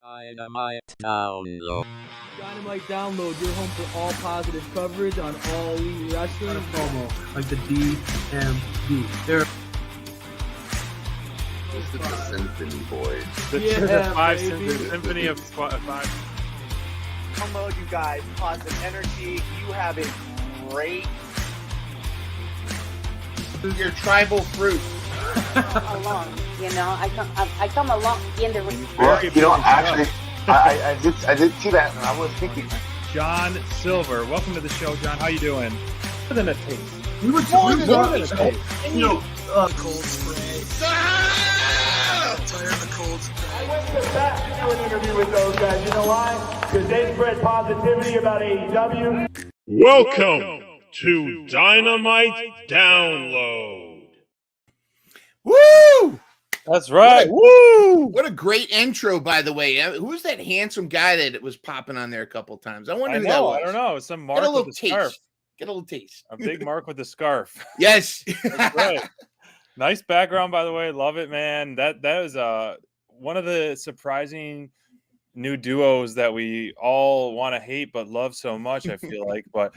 Dynamite download. Dynamite download, your home for all positive coverage on all elite wrestling. Promo, like the DMV. There. This is the Symphony Boys. Yeah, Symphony of five. Hello, you guys. Positive energy. You have it great. Your tribal fruit. Along, I come along in the ring. Well, actually, I did see that, and I was thinking. John Silver, welcome to the show, John. How you doing? More than a taste. We were More than a taste. cold spray. Tired of the cold spray. I went to bat to do an interview with those guys. You know why? Because they spread positivity about AEW. Welcome to Dynamite Download. Woo! That's right. What a great intro, by the way. Who's that handsome guy that was popping on there a couple times? I wonder who that was. I don't know. Some Mark Get a little with a taste. scarf. Get a little taste. A big Mark with a scarf. Yes. That's right. Nice background, by the way. Love it, man. That is one of the surprising new duos that we all want to hate but love so much, I feel like. But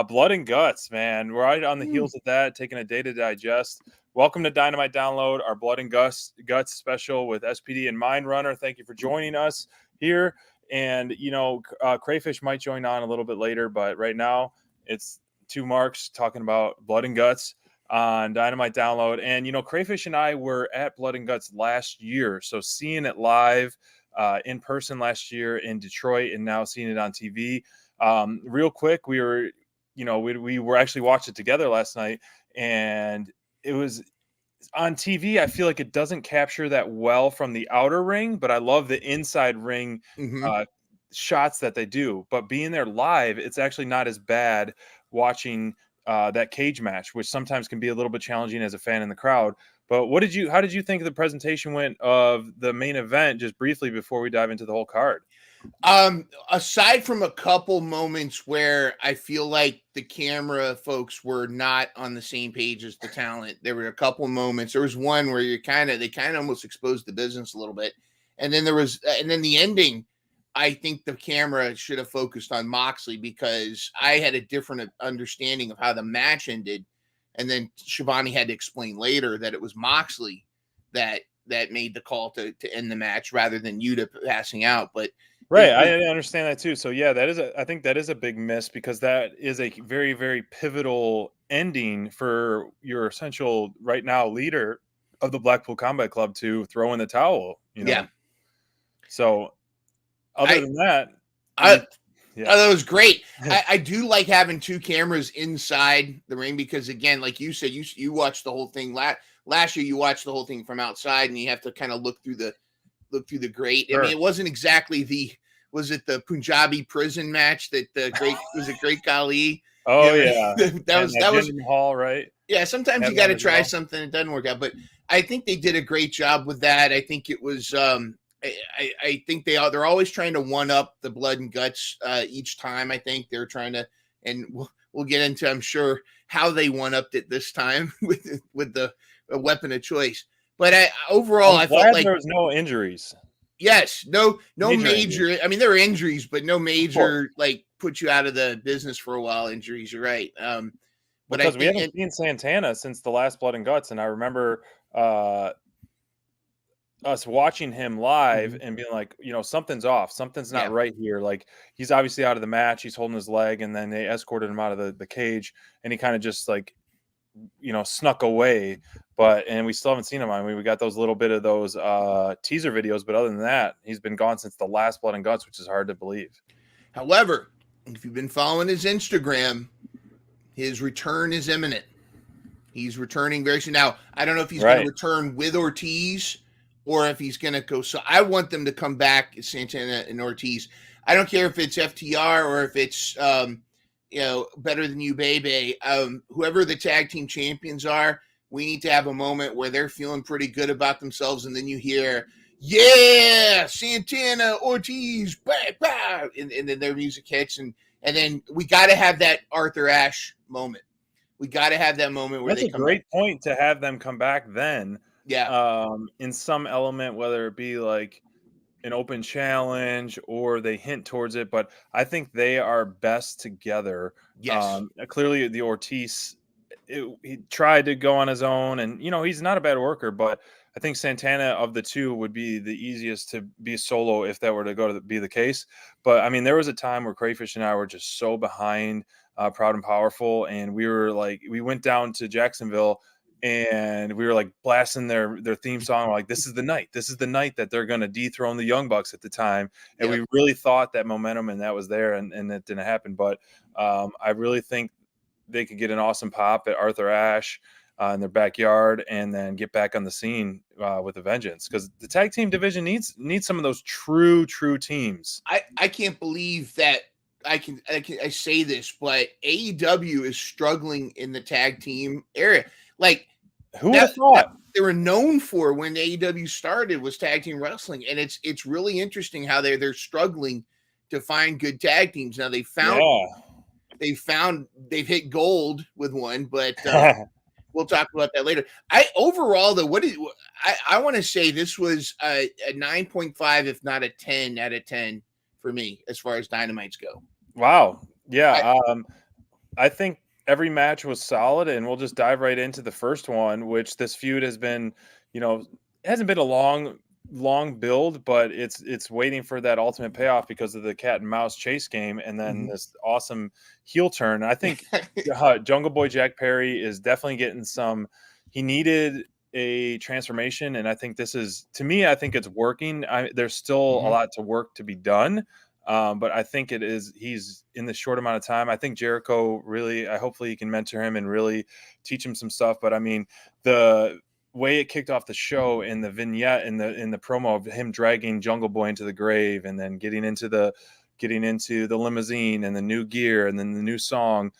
Blood and Guts, man. We're right on the heels of that, taking a day to digest. Welcome to Dynamite Download, our Blood and Guts special with SPD and Mind Runner. Thank you for joining us here. And, Crayfish might join on a little bit later, but right now it's two Marks talking about Blood and Guts on Dynamite Download. And, Crayfish and I were at Blood and Guts last year. So seeing it live in person last year in Detroit and now seeing it on TV. Real quick, we were actually watched it together last night, and it was on TV. I feel like it doesn't capture that well from the outer ring, but I love the inside ring shots that they do. But being there live, it's actually not as bad watching that cage match, which sometimes can be a little bit challenging as a fan in the crowd. But how did you think the presentation went of the main event, just briefly before we dive into the whole card? Aside from a couple moments where I feel like the camera folks were not on the same page as the talent, there were a couple moments. There was one where they kind of almost exposed the business a little bit. And then the ending, I think the camera should have focused on Moxley, because I had a different understanding of how the match ended. And then Shivani had to explain later that it was Moxley that made the call to end the match rather than Yuta passing out. But right, I understand that too. So yeah, I think that is a big miss, because that is a very, very pivotal ending for your essential right now leader of the Blackpool Combat Club to throw in the towel. Yeah. So other than that, that was great. I do like having two cameras inside the ring, because again, like you said, you watched the whole thing last year. You watched the whole thing from outside, and you have to kind of look through the grate. Sure. I mean, it wasn't exactly was it the Punjabi prison match that Great Khali? Oh yeah, that was Hall, right? Yeah, sometimes you got to try something, it doesn't work out, but I think they did a great job with that. I think it was. I think they're always trying to one up the Blood and Guts each time. I think they're trying to, and we'll get into, I'm sure, how they one upped it this time with the weapon of choice. But overall, I felt like there was no injuries. Yes, no major. I mean, there were injuries, but no major like put you out of the business for a while injuries. You're right. But because we haven't seen Santana since the last Blood and Guts, and I remember us watching him live and being like, something's off, something's not right here. Like, he's obviously out of the match, he's holding his leg, and then they escorted him out of the cage, and he kind of just like, snuck away. And we still haven't seen him. I mean, we got those little bit of those teaser videos, but other than that, he's been gone since the last Blood and Guts, which is hard to believe. However, if you've been following his Instagram, his return is imminent. He's returning very soon. Now, I don't know if he's going to return with Ortiz or if he's going to go. So I want them to come back, Santana and Ortiz. I don't care if it's FTR or if it's, Better Than You, Baby. Whoever the tag team champions are, we need to have a moment where they're feeling pretty good about themselves. And then you hear, yeah, Santana, Ortiz, bah, bah, and then their music hits. And then we got to have that Arthur Ashe moment. We got to have that moment where that's a great point to have them come back then. Yeah. In some element, whether it be like an open challenge or they hint towards it, but I think they are best together. Yes. Clearly the Ortiz, he tried to go on his own, and he's not a bad worker, but I think Santana of the two would be the easiest to be solo if that were to be the case. But I mean, there was a time where Crayfish and I were just so behind Proud and Powerful, and we went down to Jacksonville and we were like blasting their theme song. We're like, this is the night that they're going to dethrone the Young Bucks at the time. And we really thought that momentum and that was there, and it didn't happen. But I really think they could get an awesome pop at Arthur Ashe in their backyard and then get back on the scene with a vengeance, because the tag team division needs some of those true teams. I can't believe that I say this, but AEW is struggling in the tag team area. Like, who would have thought? They were known for when AEW started was tag team wrestling, and it's really interesting how they're struggling to find good tag teams. Now they've hit gold with one, but we'll talk about that later. Overall though, I want to say this was a 9.5, if not a 10 out of 10 for me as far as Dynamites go. Wow. Yeah. I think every match was solid, and we'll just dive right into the first one, which this feud has been, it hasn't been a long build, but it's waiting for that ultimate payoff because of the cat and mouse chase game, and then this awesome heel turn. I think Jungle Boy Jack Perry is definitely getting he needed a transformation, and I think I think it's working. There's still a lot to work to be done. But I think he's in the short amount of time. I think Jericho hopefully he can mentor him and really teach him some stuff. But I mean, the way it kicked off the show in the vignette in the promo of him dragging Jungle Boy into the grave and then getting into the limousine and the new gear and then the new song.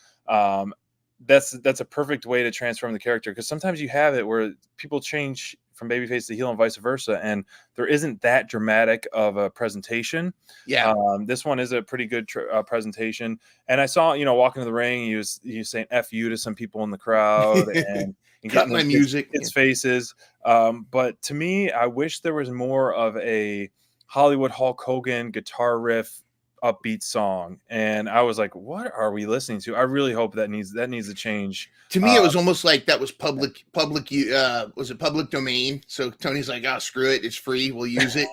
That's a perfect way to transform the character, because sometimes you have it where people change from babyface to heel and vice versa, and there isn't that dramatic of a presentation. Yeah. This one is a pretty good presentation, and I saw walking to the ring, he was saying "F you" to some people in the crowd and cut my music, its faces. But to me, I wish there was more of a Hollywood Hulk Hogan guitar riff upbeat song, and I was like, what are we listening to? I really hope that needs a change. To me, it was almost like that was public was it public domain? So Tony's like, oh, screw it, it's free, we'll use it.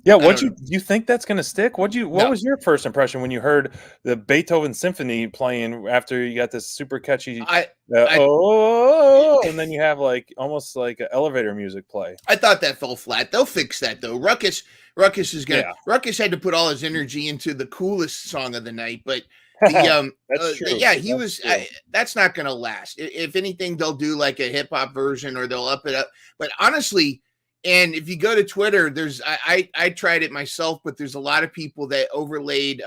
Do you think that's going to stick? What was your first impression when you heard the Beethoven Symphony playing after you got this super catchy and then you have almost like elevator music play? I thought that fell flat. They'll fix that though. Ruckus Ruckus had to put all his energy into the coolest song of the night, but that's true. That's not going to last. If anything, they'll do like a hip hop version or they'll up it up. But honestly, and if you go to Twitter, I tried it myself, but there's a lot of people that overlaid.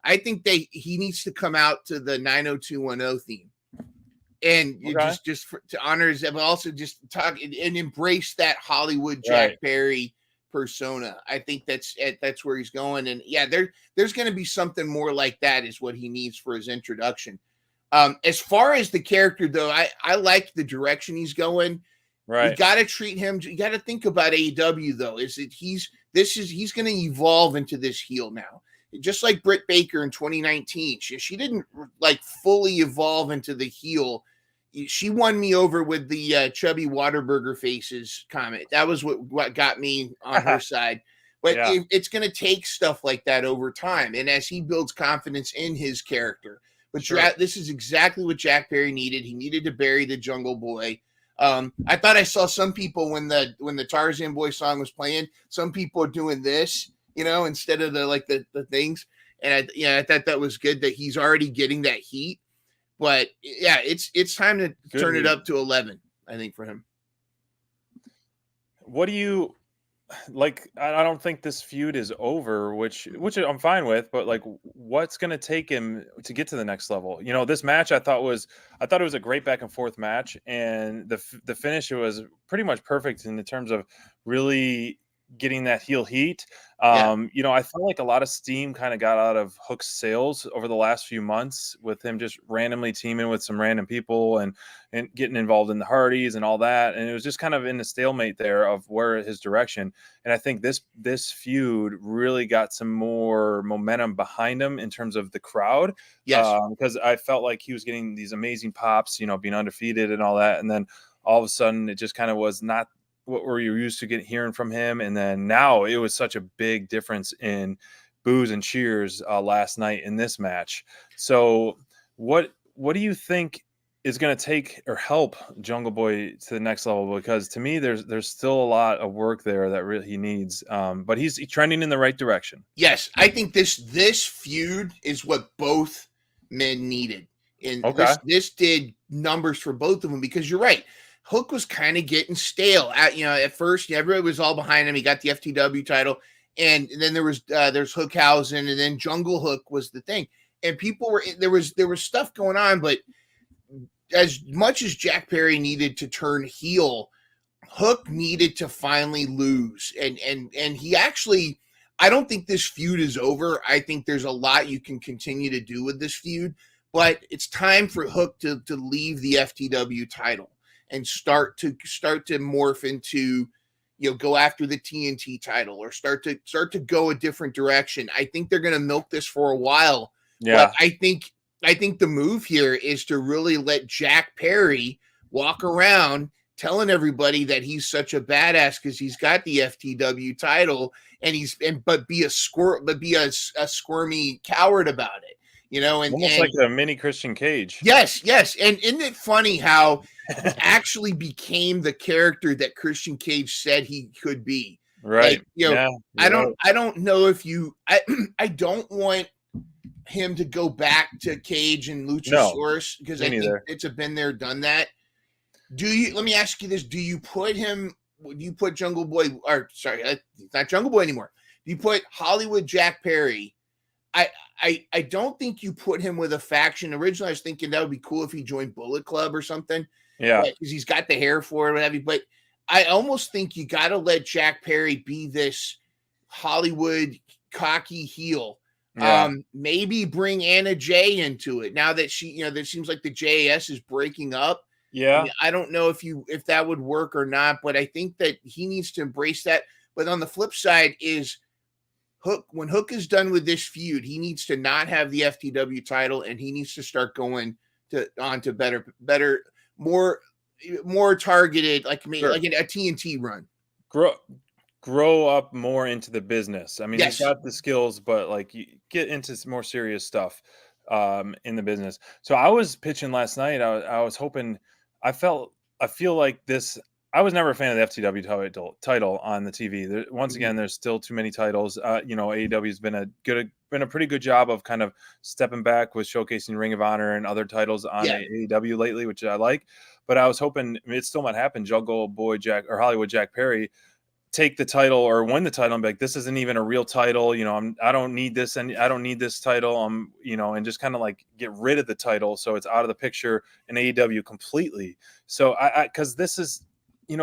I think he needs to come out to the 90210 theme, and to honor his, but also just talk and embrace that Hollywood Jack Perry persona. I think that's where he's going, and there's going to be something more like that is what he needs for his introduction. As far as the character though, I like the direction he's going. Right. You got to treat him. You got to think about AEW though. He's going to evolve into this heel now, just like Britt Baker in 2019. She didn't fully evolve into the heel. She won me over with the chubby Whataburger faces comment. That was what got me on her side. But it's going to take stuff like that over time, and as he builds confidence in his character. But this is exactly what Jack Perry needed. He needed to bury the Jungle Boy. I thought I saw some people when the Tarzan Boy song was playing, some people are doing this, instead of the things. And I thought that was good that he's already getting that heat. But it's time to turn it up to 11, I think, for him. What do you like? I don't think this feud is over, which I'm fine with, but what's going to take him to get to the next level? This match I thought it was a great back and forth match, and the finish was pretty much perfect in the terms of really getting that heel heat. Yeah. You know, I felt like a lot of steam kind of got out of Hook's sails over the last few months with him just randomly teaming with some random people and getting involved in the Hardys and all that. And it was just kind of in the stalemate there of where his direction. And I think this feud really got some more momentum behind him in terms of the crowd. Yes. Because I felt like he was getting these amazing pops, you know, being undefeated and all that. And then all of a sudden it just kind of was not what were you used to hearing from him. And then now it was such a big difference in boos and cheers last night in this match. So what do you think is going to take or help Jungle Boy to the next level? Because to me, there's still a lot of work there that really he needs. But he's trending in the right direction. Yes, I think this feud is what both men needed. And this did numbers for both of them, because you're right. Hook was kind of getting stale. At first, everybody was all behind him. He got the FTW title, and then there's Hookhausen, and then Jungle Hook was the thing. And people there was stuff going on, but as much as Jack Perry needed to turn heel, Hook needed to finally lose. And he actually, I don't think this feud is over. I think there's a lot you can continue to do with this feud, but it's time for Hook to leave the FTW title and start to morph into, go after the TNT title, or start to go a different direction. I think they're going to milk this for a while. Yeah. But I think the move here is to really let Jack Perry walk around telling everybody that he's such a badass because he's got the FTW title, but be a squirmy coward about it. And almost like a mini Christian Cage. Yes. And isn't it funny how he actually became the character that Christian Cage said he could be? Right. I don't know if I don't want him to go back to Cage and Luchasaurus, because I think it's a been there, done that. Let me ask you this. Do you put Jungle Boy, or sorry, it's not Jungle Boy anymore. Do you put Hollywood Jack Perry? I don't think you put him with a faction. Originally, I was thinking that would be cool if he joined Bullet Club or something. Yeah. Because he's got the hair for it, whatever. But I almost think you got to let Jack Perry be this Hollywood cocky heel. Yeah. Maybe bring Anna Jay into it now that that seems like the JAS is breaking up. Yeah. I don't know if that would work or not, but I think that he needs to embrace that. But on the flip side is Hook. When Hook is done with this feud, he needs to not have the FTW title, and he needs to start going on to better, more targeted, like a TNT run. Grow up more into the business. I mean, Yes. He's got the skills, but like you get into some more serious stuff in the business. So I was pitching last night. I was hoping. I feel like this. I was never a fan of the FTW title on the TV. Once again, there's still too many titles. AEW has been a pretty good job of kind of stepping back with showcasing Ring of Honor and other titles on AEW lately, which I like. But I was hoping it still might happen. Jungle Boy Jack or Hollywood Jack Perry take the title or win the title and be like, this isn't even a real title. I don't need this, and I don't need this title. And just kind of like get rid of the title so it's out of the picture in AEW completely. So because this is,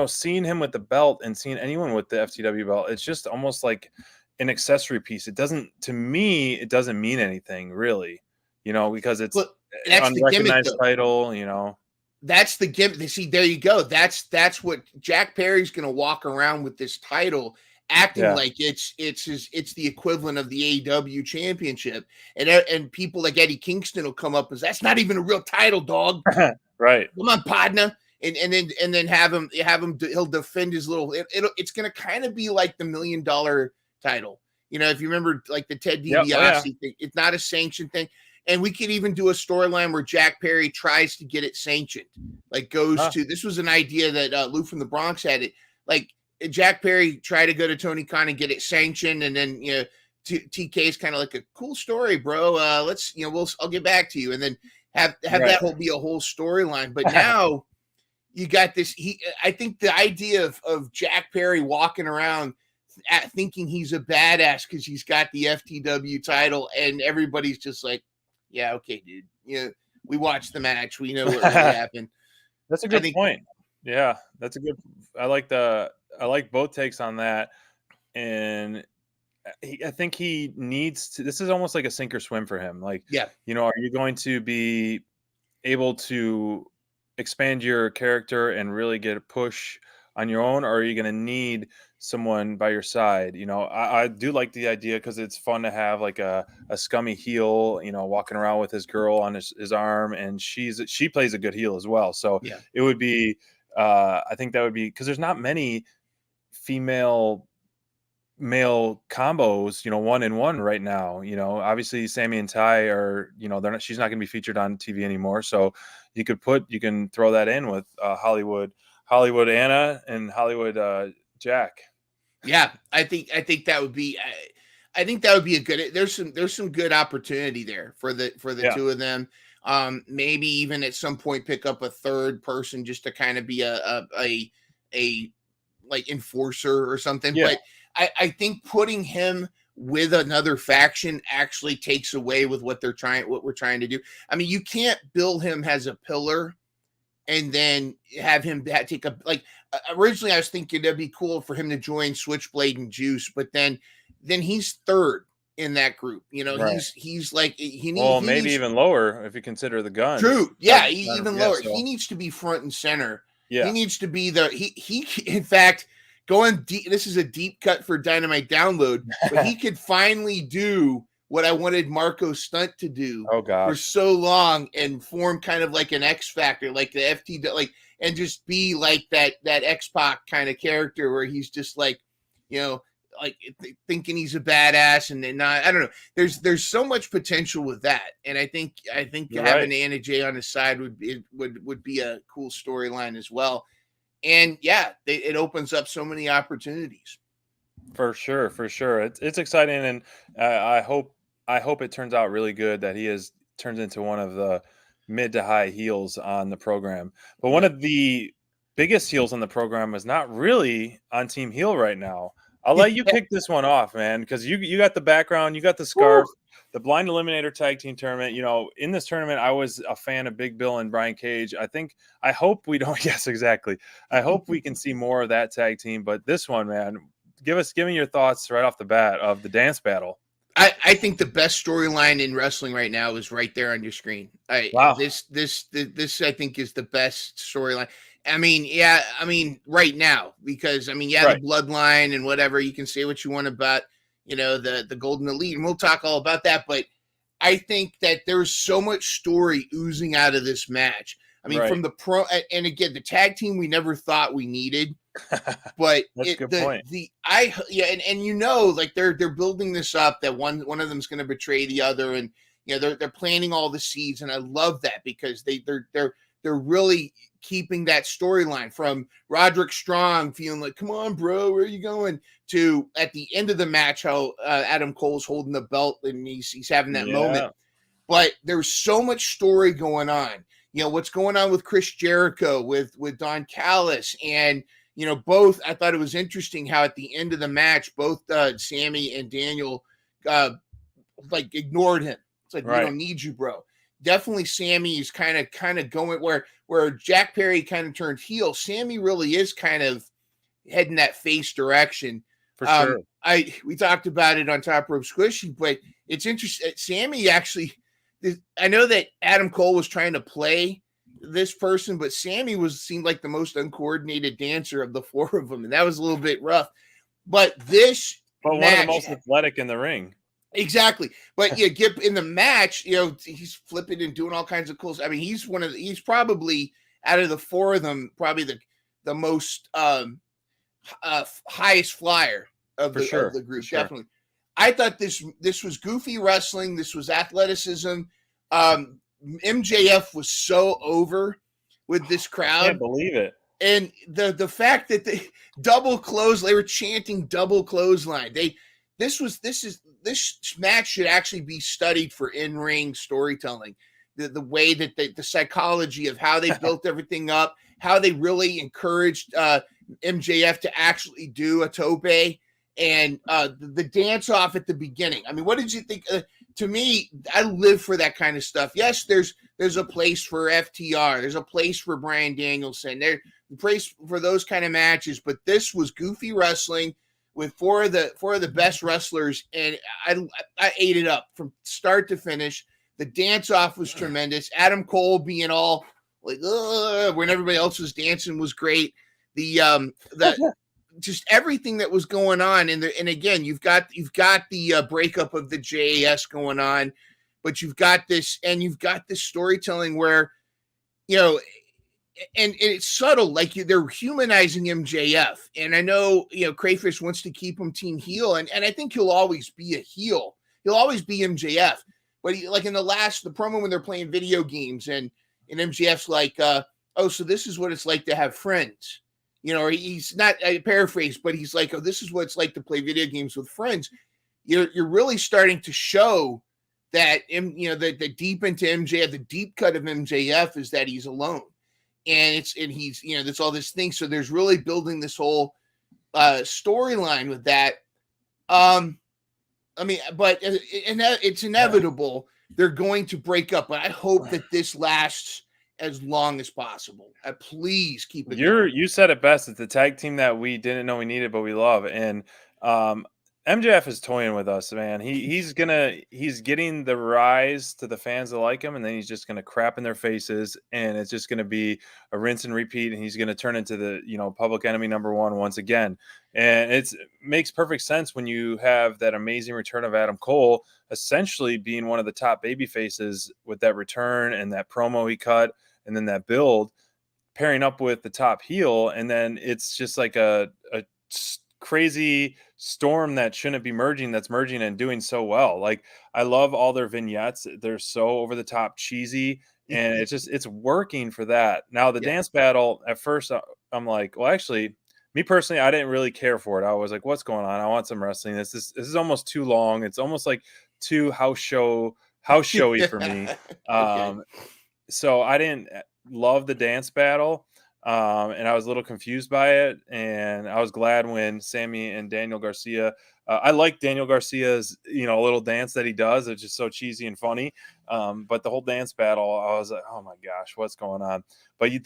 seeing him with the belt and seeing anyone with the FTW belt, it's just almost like an accessory piece. To me, it doesn't mean anything really, because it's an unrecognized title, That's the gimmick. See, there you go. That's what Jack Perry's going to walk around with this title, acting like it's the equivalent of the AEW championship, and people like Eddie Kingston will come up as, that's not even a real title, dog. Right? Come on, partner, and then have him. He'll defend his little. It's going to kind of be like the $1 million title. If you remember, like the Ted DiBiase thing, it's not a sanctioned thing. And we could even do a storyline where Jack Perry tries to get it sanctioned. Like this was an idea that Lou from the Bronx had it. Like Jack Perry tried to go to Tony Khan and get it sanctioned. And then, TK is kind of like a cool story, bro. I'll get back to you. And then have that be a whole storyline. But now you got this. I think the idea of Jack Perry walking around thinking he's a badass because he's got the FTW title, and everybody's just like, yeah, okay, dude. We watched the match. We know what really happened. That's a good point. Yeah, that's a good. I like both takes on that. and I think he needs to. This is almost like a sink or swim for him. Like, Yeah. are you going to be able to expand your character and really get a push on your own, or are you going to need someone by your side? I do like the idea because it's fun to have like a scummy heel, walking around with his girl on his arm, and she plays a good heel as well. So Yeah. it would be, I think that would be, because there's not many female male combos, 1-in-1 right now. Obviously Sammy and Ty are, she's not going to be featured on TV anymore. So you can throw that in with Hollywood Anna and Hollywood Jack. Yeah, I think that would be I think that would be a good. There's some good opportunity there for the two of them. Maybe even at some point pick up a third person just to kind of be a like enforcer or something. Yeah. But I think putting him with another faction actually takes away with what we're trying to do. I mean, you can't bill him as a pillar and then have him take a, like, originally I was thinking it'd be cool for him to join Switchblade and Juice, but then he's third in that group. Right. He's like, maybe even lower if you consider the guns. True. Yeah. Even lower. So. He needs to be front and center. Yeah. He needs to be he in fact, going deep. This is a deep cut for Dynamite Download, but he could finally do what I wanted Marco Stunt to do for so long and form kind of like an X Factor, like the FT, like, and just be like that X-Pac kind of character where he's just like, like thinking he's a badass and then not. I don't know. There's so much potential with that, and I think having Anna Jay on his side would be a cool storyline as well. And yeah, it opens up so many opportunities. For sure. It's exciting, and I hope it turns out really good that he turns into one of the mid to high heels on the program. But one of the biggest heels on the program is not really on Team Heel right now. I'll let you kick this one off, man, because you got the background, you got the scarf. Woo! The Blind Eliminator Tag Team Tournament. In this tournament, I was a fan of Big Bill and Brian Cage. I hope we don't. Yes, exactly. I hope we can see more of that tag team. But this one, man, give me your thoughts right off the bat of the dance battle. I think the best storyline in wrestling right now is right there on your screen. Wow. This I think is the best storyline. I mean, right now, because right. The bloodline and whatever, you can say what you want about, the Golden Elite, and we'll talk all about that. But I think that there's so much story oozing out of this match. I mean, from the pro, and again, the tag team we never thought we needed, but that's a good point. Like they're building this up that one of them's going to betray the other, and they're planting all the seeds, and I love that because they're really keeping that storyline from Roderick Strong feeling like, come on, bro, where are you going? To at the end of the match, how Adam Cole's holding the belt and he's having that moment. But there's so much story going on. What's going on with Chris Jericho, with Don Callis, and both. I thought it was interesting how at the end of the match, both Sammy and Daniel like ignored him. It's like, we don't need you, bro. Definitely Sammy is kind of going where Jack Perry kind of turned heel. Sammy really is kind of heading that face direction. For sure. We talked about it on Top Rope Squishy, but it's interesting. Sammy actually, I know that Adam Cole was trying to play this person, but Sammy seemed like the most uncoordinated dancer of the four of them, and that was a little bit rough. But one of the most athletic in the ring. Exactly. But get in the match, he's flipping and doing all kinds of cool stuff. I mean, he's probably out of the four of them, probably the most highest flyer of the group. Sure. Definitely. I thought this was goofy wrestling. This was athleticism. MJF was so over with this crowd. I can't believe it. And the fact that they were chanting double clothesline. This match should actually be studied for in-ring storytelling. The way that the psychology of how they built everything up, how they really encouraged MJF to actually do a tope, and the dance off at the beginning. I mean, what did you think? To me, I live for that kind of stuff. Yes, there's a place for FTR. There's a place for Bryan Danielson. There's a place for those kind of matches. But this was goofy wrestling with four of the best wrestlers, and I ate it up from start to finish. The dance off was tremendous. Adam Cole being all like when everybody else was dancing was great. The just everything that was going on, and again you've got the breakup of the JAS going on, but you've got this storytelling where and it's subtle, like they're humanizing MJF, and I know Crayfish wants to keep him team heel, and I think he'll always be a heel. He'll always be MJF, but like in the promo when they're playing video games, and MJF's like, oh, so this is what it's like to have friends. Or he's not, I paraphrase, but he's like, oh, this is what it's like to play video games with friends. You're really starting to show that, the deep into MJF, the deep cut of MJF is that he's alone. And he's, there's all this thing. So there's really building this whole storyline with that. But it's inevitable. They're going to break up, but I hope that this lasts as long as possible. Please keep it going. You said it best. It's the tag team that we didn't know we needed, but we love. And MJF is toying with us, man. He's getting the rise to the fans that like him, and then he's just gonna crap in their faces, and it's just gonna be a rinse and repeat, and he's gonna turn into the public enemy number one once again. And it makes perfect sense when you have that amazing return of Adam Cole, essentially being one of the top baby faces with that return and that promo he cut, and then that build pairing up with the top heel, and then it's just like a crazy storm that shouldn't be merging, that's merging and doing so well. Like, I love all their vignettes. They're so over the top cheesy, and it's working for that. Now the dance battle, at first I'm like, well, actually, me personally, I didn't really care for it. I was like, what's going on? I want some wrestling. This is almost too long. It's almost like too house showy for me. Okay. So I didn't love the dance battle. And I was a little confused by it, and I was glad when Sammy and Daniel Garcia. I like Daniel Garcia's, little dance that he does. It's just so cheesy and funny. But the whole dance battle, I was like, oh my gosh, what's going on? But you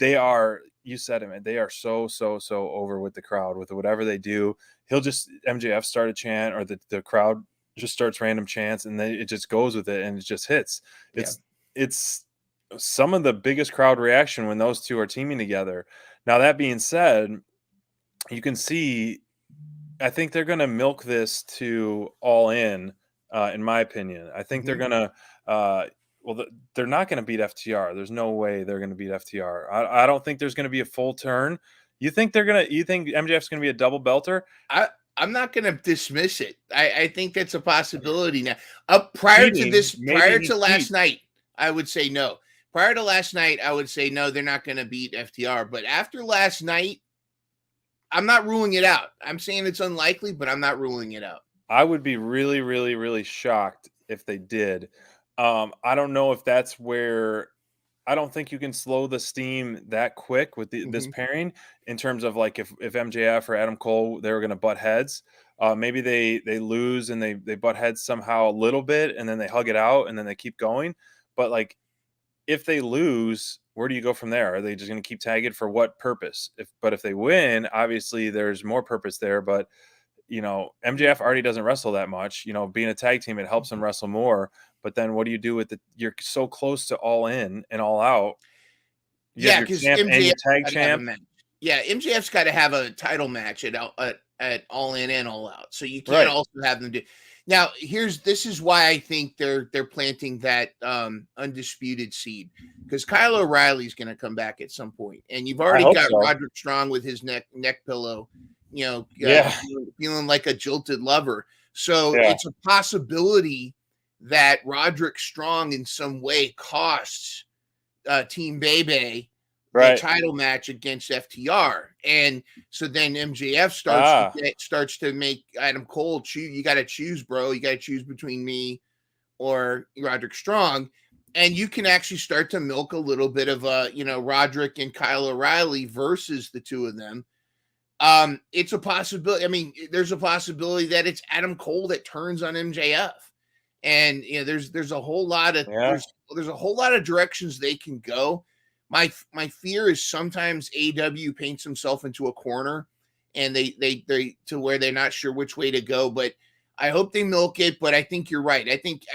said it, man. They are so over with the crowd with whatever they do. MJF start a chant, or the crowd just starts random chants, and it just goes with it, and it just hits. It's some of the biggest crowd reaction when those two are teaming together. Now, that being said, you can see, I think they're going to milk this to All In my opinion. I think they're going to, they're not going to beat FTR. There's no way they're going to beat FTR. I don't think there's going to be a full turn. You think MJF's going to be a double belter? I'm not going to dismiss it. I think that's a possibility now. Prior to last night, I would say no. Prior to last night, I would say no, they're not going to beat FTR. But after last night, I'm not ruling it out. I'm saying it's unlikely, but I'm not ruling it out. I would be really, really, really shocked if they did. I don't know if that's where – I don't think you can slow the steam that quick with this pairing in terms of, like, if MJF or Adam Cole, they were going to butt heads. Maybe they lose and they butt heads somehow a little bit, and then they hug it out and then they keep going. But, like, if they lose, where do you go from there? Are they just going to keep tagging for what purpose? If they win, obviously there's more purpose there. But, MJF already doesn't wrestle that much. Being a tag team, it helps him wrestle more. But then what do you do with you're so close to All In and All Out. Because MJF tag champ. MJF's got to have a title match at All In and All Out. So you can't also have them do. Now, this is why I think they're planting that undisputed seed, because Kyle O'Reilly's going to come back at some point, and you've already got Roderick Strong with his neck pillow, feeling like a jilted lover. So it's a possibility that Roderick Strong in some way costs Team Bebe the title match against FTR, and so then MJF starts to make Adam Cole choose. You got to choose, bro. You got to choose between me or Roderick Strong, and you can actually start to milk a little bit of Roderick and Kyle O'Reilly versus the two of them. It's a possibility. I mean, there's a possibility that it's Adam Cole that turns on MJF, and there's a whole lot of there's a whole lot of directions they can go. My fear is sometimes AEW paints himself into a corner, and they to where they're not sure which way to go. But I hope they milk it. But I think you're right. I think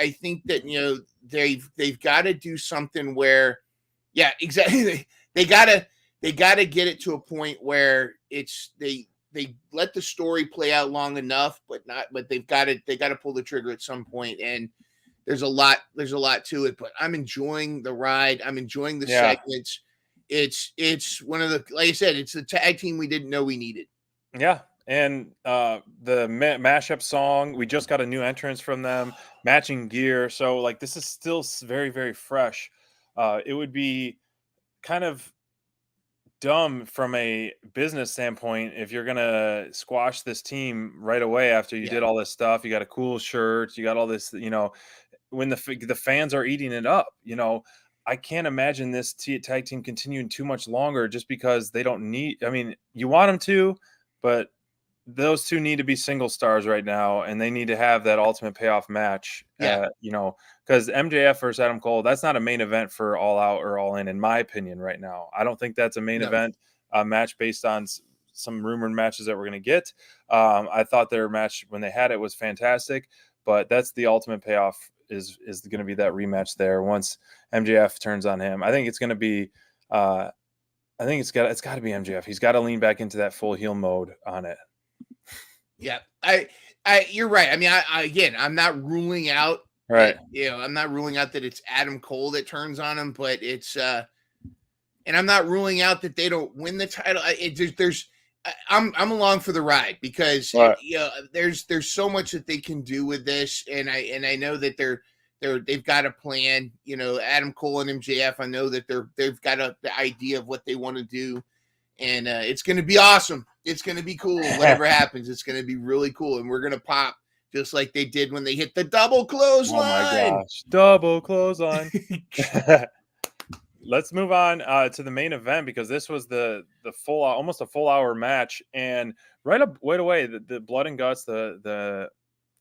that they've got to do something where, yeah, exactly. They gotta get it to a point where it's they let the story play out long enough, but they've got to pull the trigger at some point. And there's a lot to it, but I'm enjoying the ride. I'm enjoying the segments. It's one of the, like I said, it's the tag team we didn't know we needed. Yeah. And the mashup song, we just got a new entrance from them, matching gear. So like, this is still very, very fresh. It would be kind of dumb from a business standpoint if you're gonna squash this team right away after you did all this stuff. You got a cool shirt, you got all this, when the fans are eating it up. I can't imagine this tag team continuing too much longer just because they don't need. I mean, you want them to, but those two need to be single stars right now, and they need to have that ultimate payoff match. Because MJF versus Adam Cole, that's not a main event for All Out or All In my opinion, right now. I don't think that's a main event match based on some rumored matches that we're going to get. I thought their match when they had it was fantastic, but that's the ultimate payoff is going to be that rematch there once MJF turns on him. I think it's going to be. I think it's got to be MJF. He's got to lean back into that full heel mode on it. Yeah, you're right. I mean, again, I'm not ruling out. Right. I'm not ruling out that it's Adam Cole that turns on him, but it's and I'm not ruling out that they don't win the title. I'm along for the ride because there's so much that they can do with this, and I know that they've got a plan. Adam Cole and MJF. I know that they've got the idea of what they want to do, and it's going to be awesome. It's going to be cool. Whatever happens, it's going to be really cool, and we're going to pop just like they did when they hit the double clothesline. Oh my gosh, double clothesline. Let's move on to the main event because this was the full, almost a full hour match, and right away, the blood and guts, the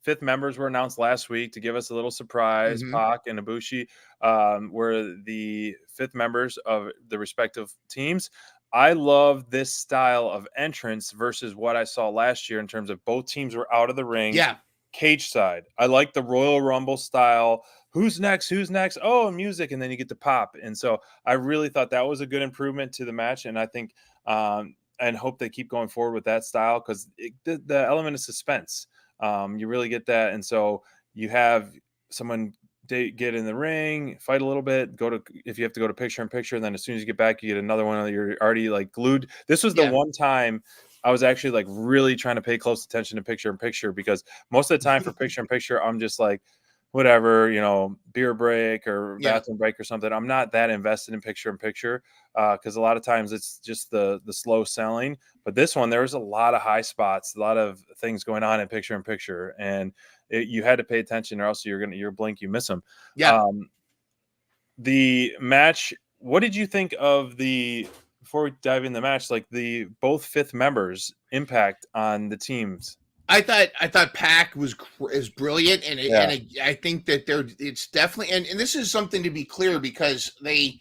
fifth members were announced last week to give us a little surprise. Pac and Ibushi were the fifth members of the respective teams. I love this style of entrance versus what I saw last year in terms of both teams were out of the ring. Yeah. Cage side. I like the Royal Rumble style. Who's next? Oh, music. And then you get to pop. And so I really thought that was a good improvement to the match. And I think and hope they keep going forward with that style because the element of suspense, you really get that. And so you have someone get in the ring, fight a little bit, if you have to go to picture in picture, and then as soon as you get back, you get another one that you're already like glued. This was the one time I was actually like really trying to pay close attention to picture in picture because most of the time for picture in picture, I'm just like, whatever, beer break or bathroom break or something. I'm not that invested in picture in picture because a lot of times it's just the slow selling. But this one, there was a lot of high spots, a lot of things going on in picture, and you had to pay attention or else you're blink, you miss them. Yeah. The match. What did you think of before we dive in the match, like the both fifth members' impact on the teams? I thought Pac was brilliant, and I think that it's definitely and this is something to be clear because they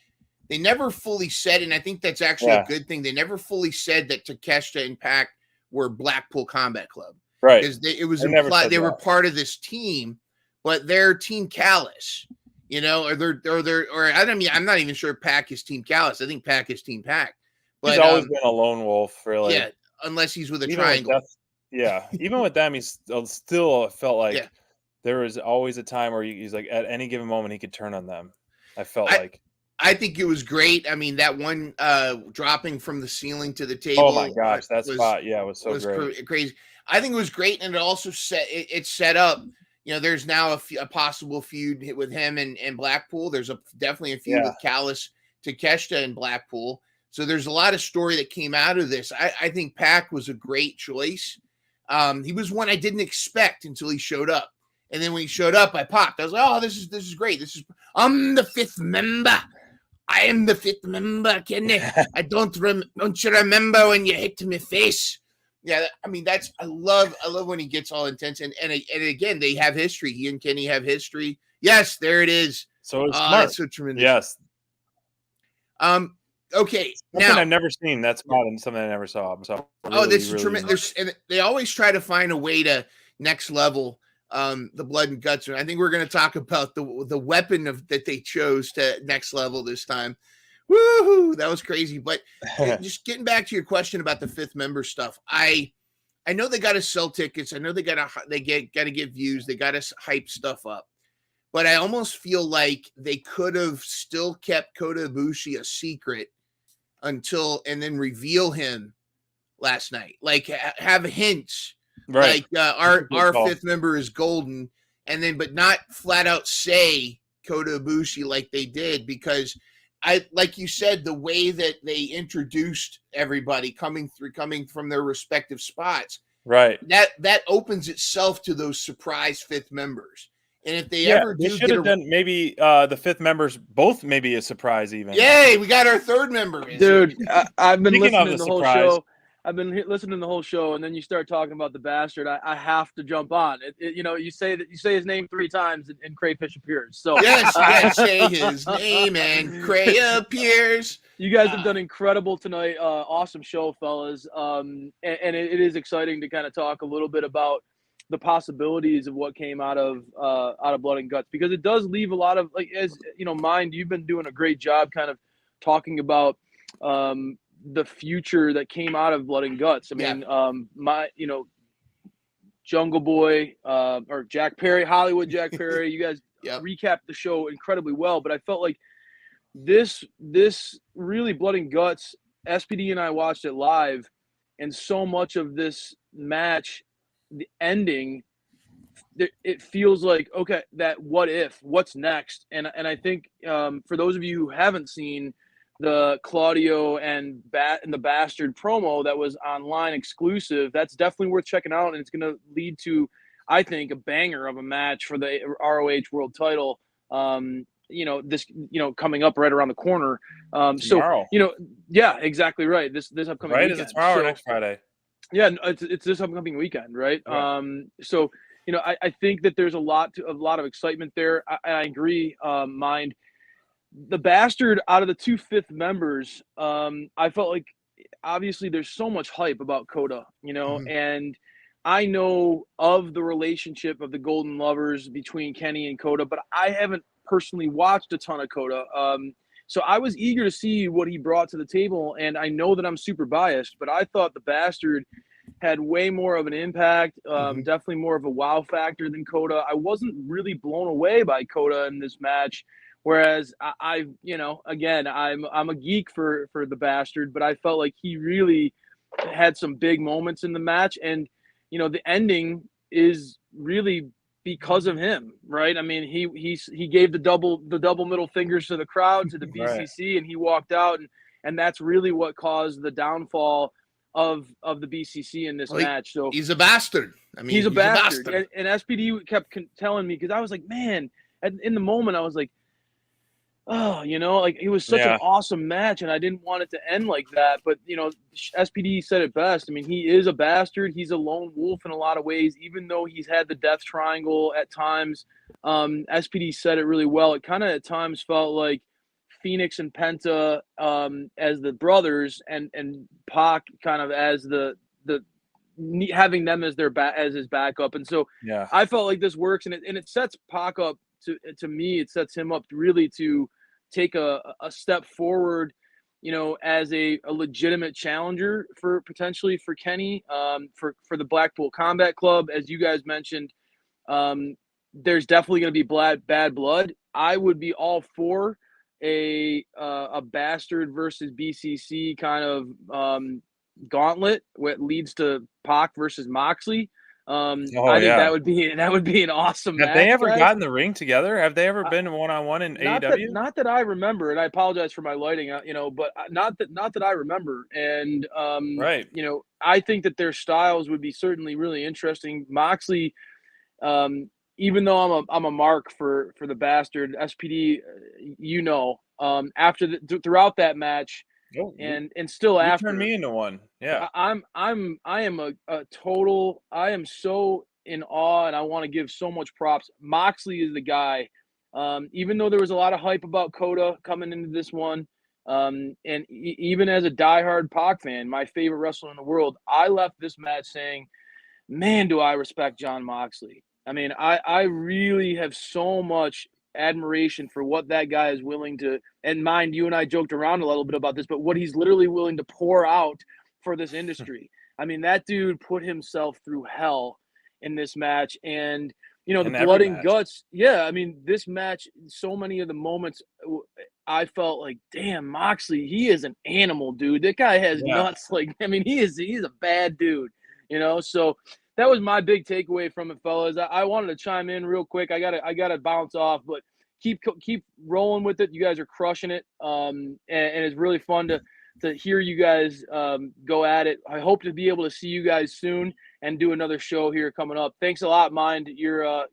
never fully said, and I think that's actually a good thing. They never fully said that Takeshita and Pac were Blackpool Combat Club, right? Because it was implied they were part of this team, but they're Team Callous, or I don't mean I'm not even sure Pac is Team Callous. I think Pac is Team Pac. But he's always been a lone wolf, really. Yeah, unless he's with a triangle. Even with them, he still felt like there was always a time where he's like at any given moment he could turn on them. I think it was great. I mean, that one dropping from the ceiling to the table. Oh my gosh, spot! Yeah, it was so great. Crazy. I think it was great, and it also set up. There's now a possible feud with him and Blackpool. There's definitely a feud with Callous, Takeshita, and Blackpool. So there's a lot of story that came out of this. I think Pac was a great choice. He was one I didn't expect until he showed up. And then when he showed up, I popped. I was like, oh, this is great. I'm the fifth member. I am the fifth member, Kenny. I don't you remember when you hit my face? Yeah, I mean, I love when he gets all intense. And again, they have history. He and Kenny have history. Yes, there it is. So it's smart. That's so tremendous. Yes. Okay, Something now I've never seen. That's something I never saw. So this is tremendous. And they always try to find a way to next level the blood and guts. And I think we're going to talk about the weapon that they chose to next level this time. Woohoo! That was crazy. But just getting back to your question about the fifth member stuff, I know they got to sell tickets. I know they got to get views. They got to hype stuff up. But I almost feel like they could have still kept Kota Ibushi a secret and then reveal him last night. Like have hints, right? Like our fifth member is golden, and then but not flat out say Kota Ibushi like they did, because like you said, the way that they introduced everybody coming from their respective spots, right? That opens itself to those surprise fifth members. And if they ever do, should have done maybe the fifth members both maybe a surprise even. Yay, we got our third member, dude. I've been Speaking listening to the whole show. I've been listening to the whole show, and then you start talking about the bastard. I have to jump on. You say his name 3 times, and Crayfish appears. So yes, say his name, and Cray appears. You guys have done incredible tonight. Awesome show, fellas. And it is exciting to kind of talk a little bit about the possibilities of what came out of Blood and Guts, because it does leave a lot of, like, as you know, Mind, you've been doing a great job kind of talking about the future that came out of Blood and Guts. I mean, Jungle Boy or Jack Perry, Hollywood Jack Perry, you guys recapped the show incredibly well, but I felt like this really Blood and Guts, SPD and I watched it live, and so much of this match, the ending, it feels like, okay, that what's next? And I think for those of you who haven't seen the Claudio and the Bastard promo that was online exclusive, that's definitely worth checking out, and it's going to lead to, I think, a banger of a match for the ROH World Title. This coming up right around the corner. Tomorrow. Yeah, exactly right. This upcoming weekend. Is it tomorrow or next Friday? Yeah, it's this upcoming weekend, right? Yeah. I think that there's a lot of excitement there. I agree, Mind. The Bastard, out of the 2 fifth members, I felt like obviously there's so much hype about Kota, and I know of the relationship of the Golden Lovers between Kenny and Kota, but I haven't personally watched a ton of Kota. So I was eager to see what he brought to the table, and I know that I'm super biased, but I thought the Bastard had way more of an impact, definitely more of a wow factor than Kota. I wasn't really blown away by Kota in this match, whereas I'm a geek for the Bastard, but I felt like he really had some big moments in the match, and the ending is really because of him, right? I mean, he gave the double middle fingers to the crowd, to the BCC, right, and he walked out, and that's really what caused the downfall of the BCC in this match. So he's a bastard. I mean, he's a bastard. And SPD kept telling me, because I was like, man, in the moment I was like, oh, it was such an awesome match, and I didn't want it to end like that. But, SPD said it best. I mean, he is a bastard. He's a lone wolf in a lot of ways, even though he's had the death triangle at times. SPD said it really well. It kind of at times felt like Phoenix and Penta as the brothers, and Pac kind of as the having them as as his backup. And so I felt like this works, and it sets Pac up to me. It sets him up really to take a step forward, as a legitimate challenger for Kenny, for the Blackpool Combat Club. As you guys mentioned, there's definitely going to be bad blood. I would be all for a Bastard versus BCC kind of gauntlet, what leads to Pac versus Moxley. I think that would be an awesome match. Have they ever gotten the ring together? Have they ever been one-on-one in AEW? Not that I remember, and I apologize for my lighting, but not that I remember. And right, I think that their styles would be certainly really interesting. Moxley, even though I'm a mark for the Bastard, SPD, after throughout that match. And still after, turn me into one. Yeah, I am a total. I am so in awe, and I want to give so much props. Moxley is the guy. Even though there was a lot of hype about Kota coming into this one, And even as a diehard Pac fan, my favorite wrestler in the world, I left this match saying, man, do I respect Jon Moxley. I mean, I really have so much admiration for what that guy is willing to, and mind you and I joked around a little bit about this, but what he's literally willing to pour out for this industry. I mean, that dude put himself through hell in this match. And, you know, the blood and guts. Yeah. I mean, this match, so many of the moments I felt like, damn, Moxley, he is an animal, dude. That guy has nuts. Like, I mean, he's a bad dude, you know? So that was my big takeaway from it, fellas. I wanted to chime in real quick. I gotta bounce off, but keep rolling with it. You guys are crushing it, and it's really fun to hear you guys go at it. I hope to be able to see you guys soon and do another show here coming up. Thanks a lot, Mind. You're a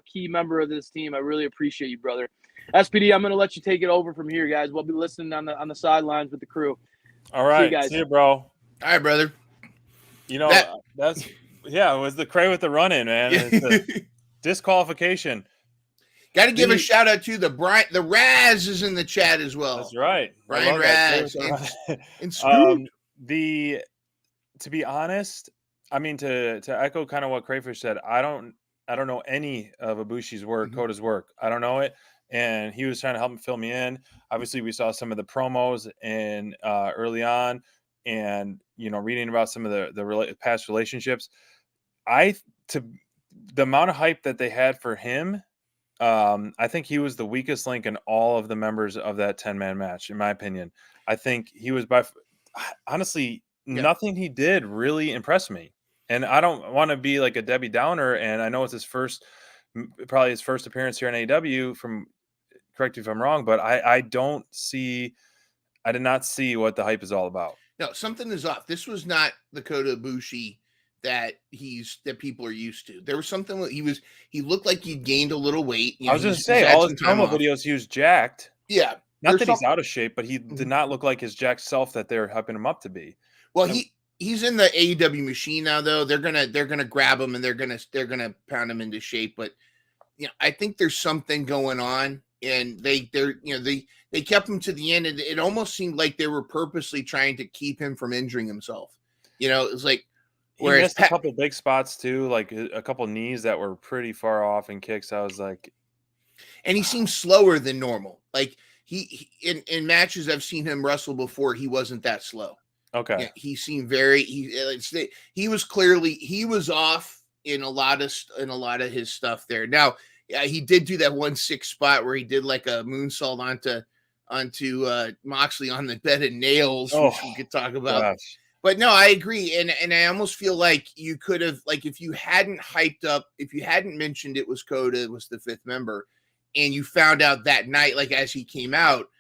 key member of this team. I really appreciate you, brother. SPD, I'm gonna let you take it over from here, guys. We'll be listening on the sidelines with the crew. All right, see you, guys. See you, bro. All right, brother. You know that's. Yeah, it was the Cray with the run-in, man. It's disqualification. Got to give a shout out to the Raz is in the chat as well. That's right, Brian Raz and Scoop. To be honest, I mean to echo kind of what Crayfish said. I don't know any of Ibushi's work, Kota's work. I don't know it, and he was trying to help me fill me in. Obviously, we saw some of the promos and early on, and you know, reading about some of the past relationships. The amount of hype that they had for him, I think he was the weakest link in all of the members of that 10-man match, in my opinion. I think he was honestly, nothing he did really impressed me. And I don't want to be like a Debbie Downer, and I know it's probably his first appearance here in AEW, correct me if I'm wrong, but I did not see what the hype is all about. No, something is off. This was not the Kota Ibushi that people are used to. There was something he looked like he'd gained a little weight. I was going to say, all his promo videos, he was jacked. Yeah. Not that he's out of shape, but he did not look like his jacked self that they're hyping him up to be. Well, he's in the AEW machine now, though. They're gonna grab him and they're gonna pound him into shape. But you know, I think there's something going on, and they kept him to the end, and it almost seemed like they were purposely trying to keep him from injuring himself. You know, it was like. He missed a couple big spots too, like a couple knees that were pretty far off and kicks. I was like, and he seems slower than normal. Like he in matches I've seen him wrestle before, he wasn't that slow. Okay, yeah, he seemed he was off in a lot of his stuff there. Now, yeah, he did do that 1-6 spot where he did like a moonsault onto Moxley on the bed of nails, which we could talk about. Gosh. But no, I agree. And I almost feel like you could have, like, if you hadn't mentioned it was Kota, was the 5th member, and you found out that night, like as he came out,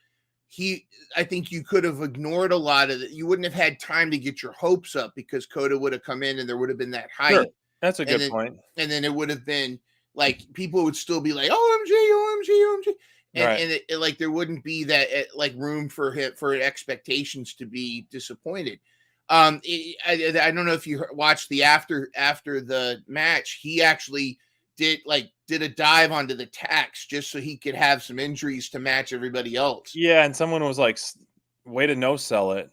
I think you could have ignored a lot of it. You wouldn't have had time to get your hopes up because Kota would have come in and there would have been that hype. Sure. That's a good point. And then it would have been like, people would still be like, OMG. And like, there wouldn't be that like room for expectations to be disappointed. I don't know if you watched the after the match, he actually did a dive onto the tacks just so he could have some injuries to match everybody else. Yeah, and someone was like, way to no sell it.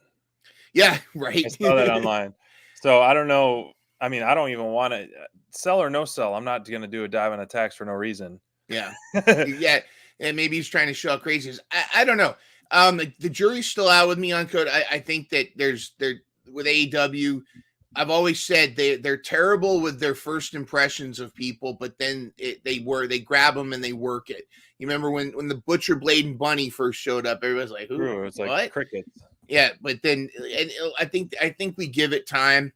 Yeah, right. I saw that online. So I don't know. I mean, I don't even want to sell or no sell. I'm not going to do a dive on the tacks for no reason. Yeah. Yeah. And maybe he's trying to show how crazy he is. I don't know. The jury's still out with me on Kota. I think that with AEW, I've always said they're terrible with their first impressions of people, but then they grab them and they work it. You remember when the Butcher Blade and Bunny first showed up, everybody's like, "Who?" It's like crickets. Yeah, but then I think we give it time.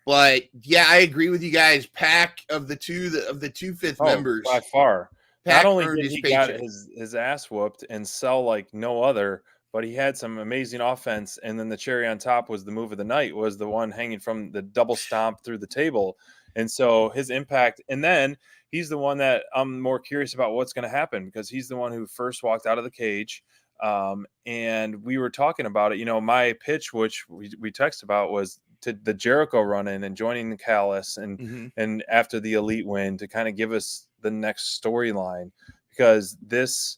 But yeah, I agree with you guys. Pac of the two 5th members by far. Pac not only did he got his ass whooped and sell like no other, but he had some amazing offense. And then the cherry on top was the move of the night, was the one hanging from the double stomp through the table. And so his impact, and then he's the one that I'm more curious about what's going to happen, because he's the one who first walked out of the cage. And we were talking about it, my pitch, which we texted about, was to the Jericho run in and joining the Callis and after the Elite win to kind of give us the next storyline, because this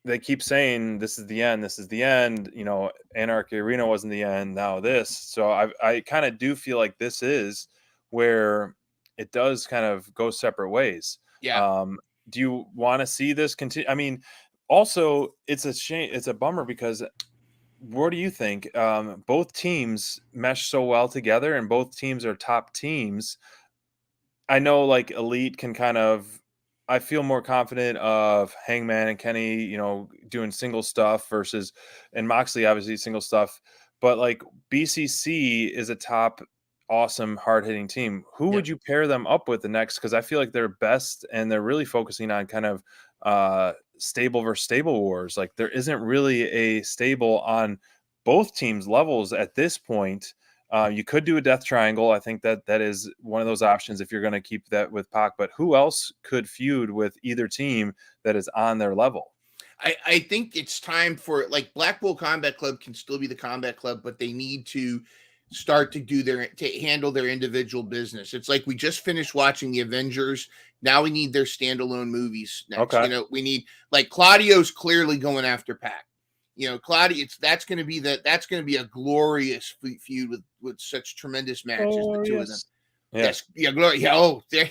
they keep saying this is the end, this is the end. You know, Anarchy Arena wasn't the end. Now this. So I kind of do feel like this is where it does kind of go separate ways. Yeah. Do you want to see this continue? I mean, also it's a shame, it's a bummer because what do you think? Both teams mesh so well together, and both teams are top teams. I know like Elite can kind of, I feel more confident of Hangman and Kenny, you know, doing single stuff versus, and Moxley obviously single stuff, but like BCC is a top, awesome, hard hitting team. Who would you pair them up with the next? Because I feel like they're best and they're really focusing on kind of stable versus stable wars. Like there isn't really a stable on both teams' levels at this point. You could do a death triangle. I think that is one of those options if you're going to keep that with Pac. But who else could feud with either team that is on their level? I think it's time for, like, Blackpool Combat Club can still be the Combat Club, but they need to start to handle their individual business. It's like we just finished watching the Avengers. Now we need their standalone movies next. Okay. You know, we need, like, Claudio's clearly going after Pac. You know, Claudio, that's going to be a glorious feud with such tremendous matches. The two of them. Yeah. Yes, yeah, glory. Yeah, oh, there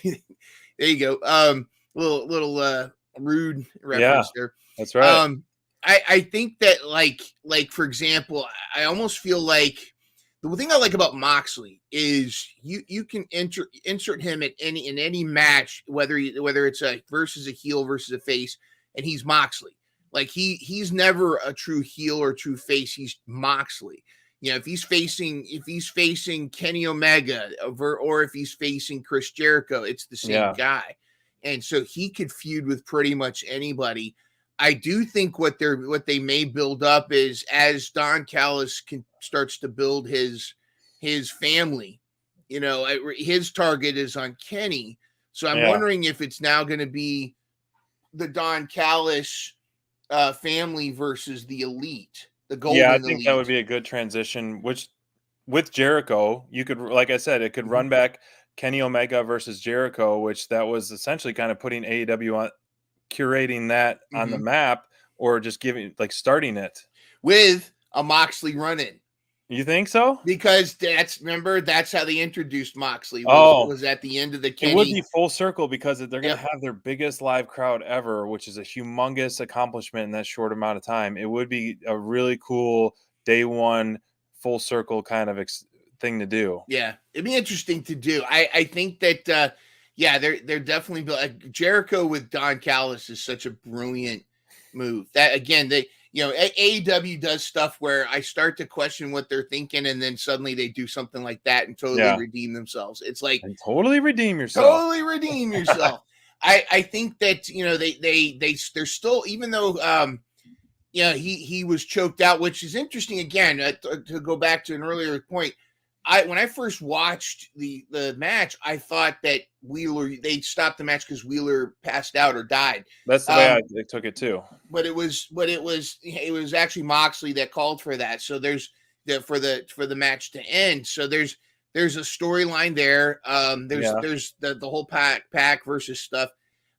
you go. Little rude reference there. That's right. I think that like for example, I almost feel like the thing I like about Moxley is you can insert him in any match, whether it's a versus a heel versus a face, and he's Moxley. Like he's never a true heel or true face. He's Moxley. You know, if he's facing Kenny Omega or if he's facing Chris Jericho, it's the same guy. And so he could feud with pretty much anybody. I do think what they may build up is as Don Callis starts to build his family, you know, his target is on Kenny. So I'm wondering if it's now going to be the Don Callis family versus the Elite, the Golden Elite. I think that would be a good transition, which with Jericho, you could, like I said, it could run back Kenny Omega versus Jericho, which that was essentially kind of putting AEW on, curating that on the map, or just starting it with a Moxley run-in. You think so? Because that's how they introduced Moxley. Was at the end of the Kenny. It would be full circle because they're going to have their biggest live crowd ever, which is a humongous accomplishment in that short amount of time. It would be a really cool day one full circle kind of thing to do. Yeah, it'd be interesting to do. I think that they're definitely Jericho with Don Callis is such a brilliant move. That again, AEW does stuff where I start to question what they're thinking, and then suddenly they do something like that and totally redeem themselves. It's like totally redeem yourself. Totally redeem yourself. I think that they're still, even though he was choked out, which is interesting. Again, to go back to an earlier point. When I first watched the match, I thought that they stopped the match because Wheeler passed out or died. That's the way I took it too. But it was actually Moxley that called for that. So there's for the match to end. So there's a storyline there. There's the whole Pac versus stuff.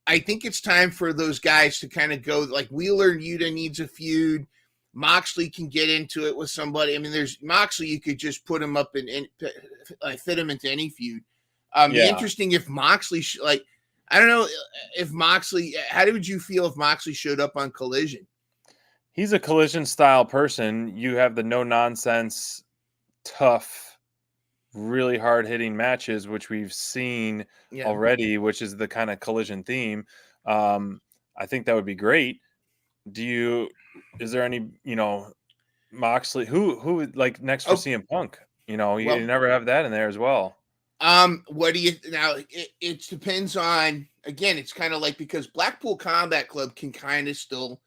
I think it's time for those guys to kind of go, like Wheeler and Yuta needs a feud. Moxley can get into it with somebody. I mean, there's Moxley, you could just put him up and fit him into any feud. Be interesting if Moxley, I don't know if Moxley, how would you feel if Moxley showed up on Collision? He's a Collision style person. You have the no nonsense, tough, really hard hitting matches, which we've seen already, which is the kind of Collision theme. I think that would be great. Is there any, Moxley who like next for CM Punk? You never have that in there as well. What do you now? It depends on, again, it's kind of like, because Blackpool Combat Club can kind of still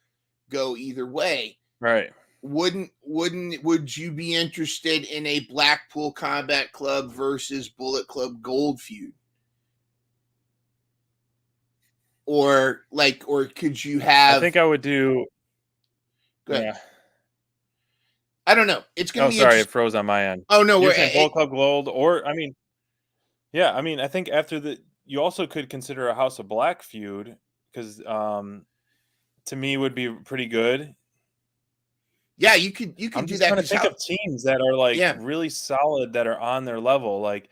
go either way. Right. Would you be interested in a Blackpool Combat Club versus Bullet Club Gold feud? Or could you have? I think I would do. Good. Yeah. I don't know. It's gonna be. Sorry, it froze on my end. Oh no, we're Bullet Club Gold, or I think after you also could consider a House of Black feud, because to me would be pretty good. Yeah, you could I'm do just that. trying to think of teams that are like Yeah. really solid that are on their level. Like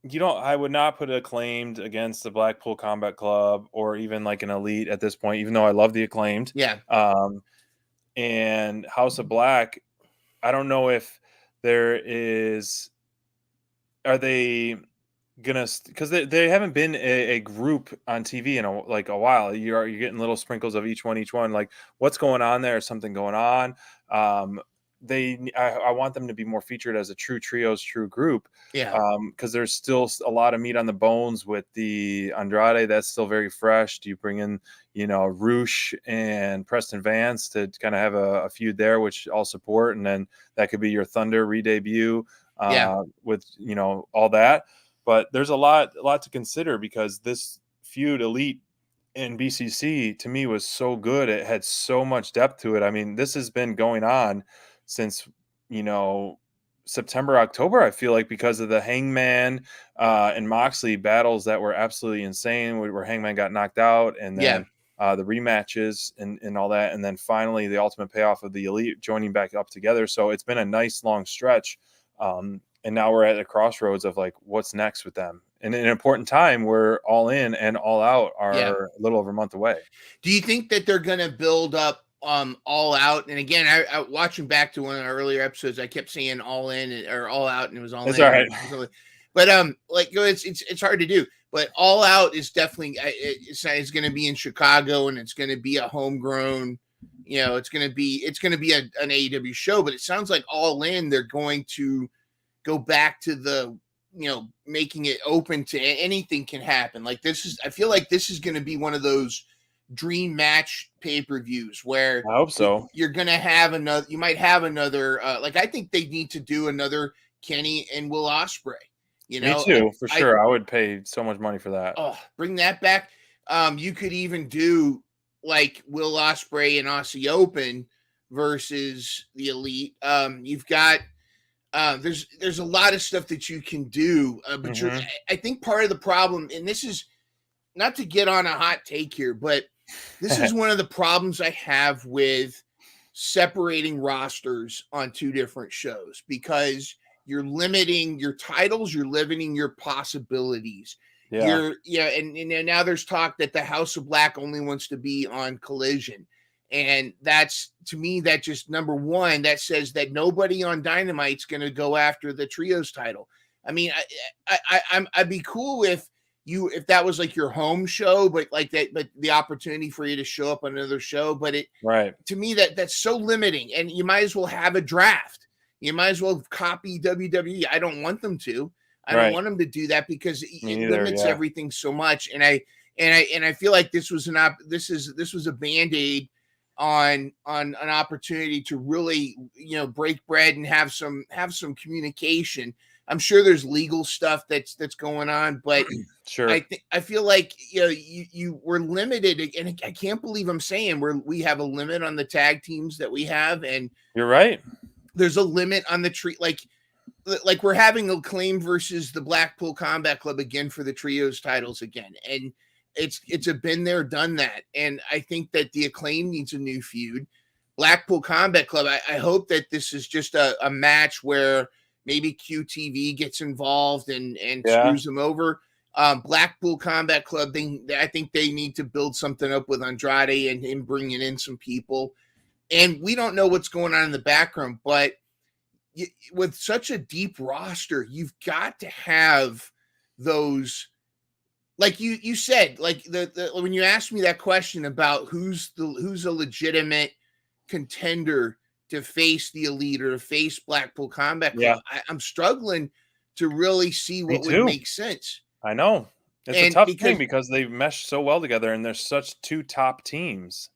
I would not put Acclaimed against the Blackpool Combat Club or even like an Elite at this point, even though I love the Acclaimed. Yeah. And House of Black, I don't know if are they gonna, because they haven't been a group on TV in a while. You're getting little sprinkles of each one. Like, what's going on there? Is something going on? I want them to be more featured as a true trios, true group. Yeah. Because there's still a lot of meat on the bones with the Andrade. That's still very fresh. Do you bring in, Roosh and Preston Vance to kind of have a feud there, which I'll support, and then that could be your Thunder re-debut with all that. But there's a lot to consider, because this feud, Elite and BCC, to me was so good. It had so much depth to it. I mean, this has been going on since September, October, I feel like, because of the Hangman and Moxley battles that were absolutely insane, where Hangman got knocked out, and then the rematches and all that, and then finally the ultimate payoff of the Elite joining back up together. So it's been a nice long stretch, and now we're at a crossroads of like, what's next with them? And in an important time where All In and All Out are a little over a month away. Do you think that they're going to build up All Out? And again, I watching back to one of our earlier episodes, I kept saying All In or All Out, and it was All In. All right. But it's hard to do. But All Out is definitely it's going to be in Chicago, and it's going to be a homegrown. It's going to be an AEW show. But it sounds like All In, they're going to go back to the making it open to anything can happen. Like I feel like this is going to be one of those dream match pay-per-views where I hope so. You're going to have you might have another, I think they need to do another Kenny and Will Ospreay, Me too, for sure. I would pay so much money for that. Oh, bring that back. You could even do like Will Ospreay and Aussie Open versus the Elite. You've got, there's a lot of stuff that you can do, but I think part of the problem, and this is not to get on a hot take here, but this is one of the problems I have with separating rosters on two different shows, because you're limiting your titles, you're limiting your possibilities. And now there's talk that the House of Black only wants to be on Collision. And that's, to me, that just, number one, that says that nobody on Dynamite's going to go after the trios title. I mean, I'd be cool if that was like your home show, but the opportunity for you to show up on another show. But to me, that's so limiting, and you might as well have a draft. You might as well copy WWE. I don't want them to. I don't want them to do that, because it limits everything so much. And I feel like this was a Band-Aid on an opportunity to really break bread and have some communication. I'm sure there's legal stuff that's going on, but sure, I feel like you were limited, and I can't believe I'm saying we have a limit on the tag teams that we have, and you're right. There's a limit on the like we're having Acclaim versus the Blackpool Combat Club again for the trios titles again, and it's a been there, done that. And I think that the Acclaim needs a new feud. Blackpool Combat Club, I hope that this is just a match where maybe QTV gets involved and screws them over. Blackpool Combat Club, I think they need to build something up with Andrade and bringing in some people. And we don't know what's going on in the background, but with such a deep roster, you've got to have those. Like you said, like the when you asked me that question about who's a legitimate contender to face the Elite or to face Blackpool Combat Club, I'm struggling to really see what would make sense. I know it's a tough thing because they mesh so well together, and they're such two top teams.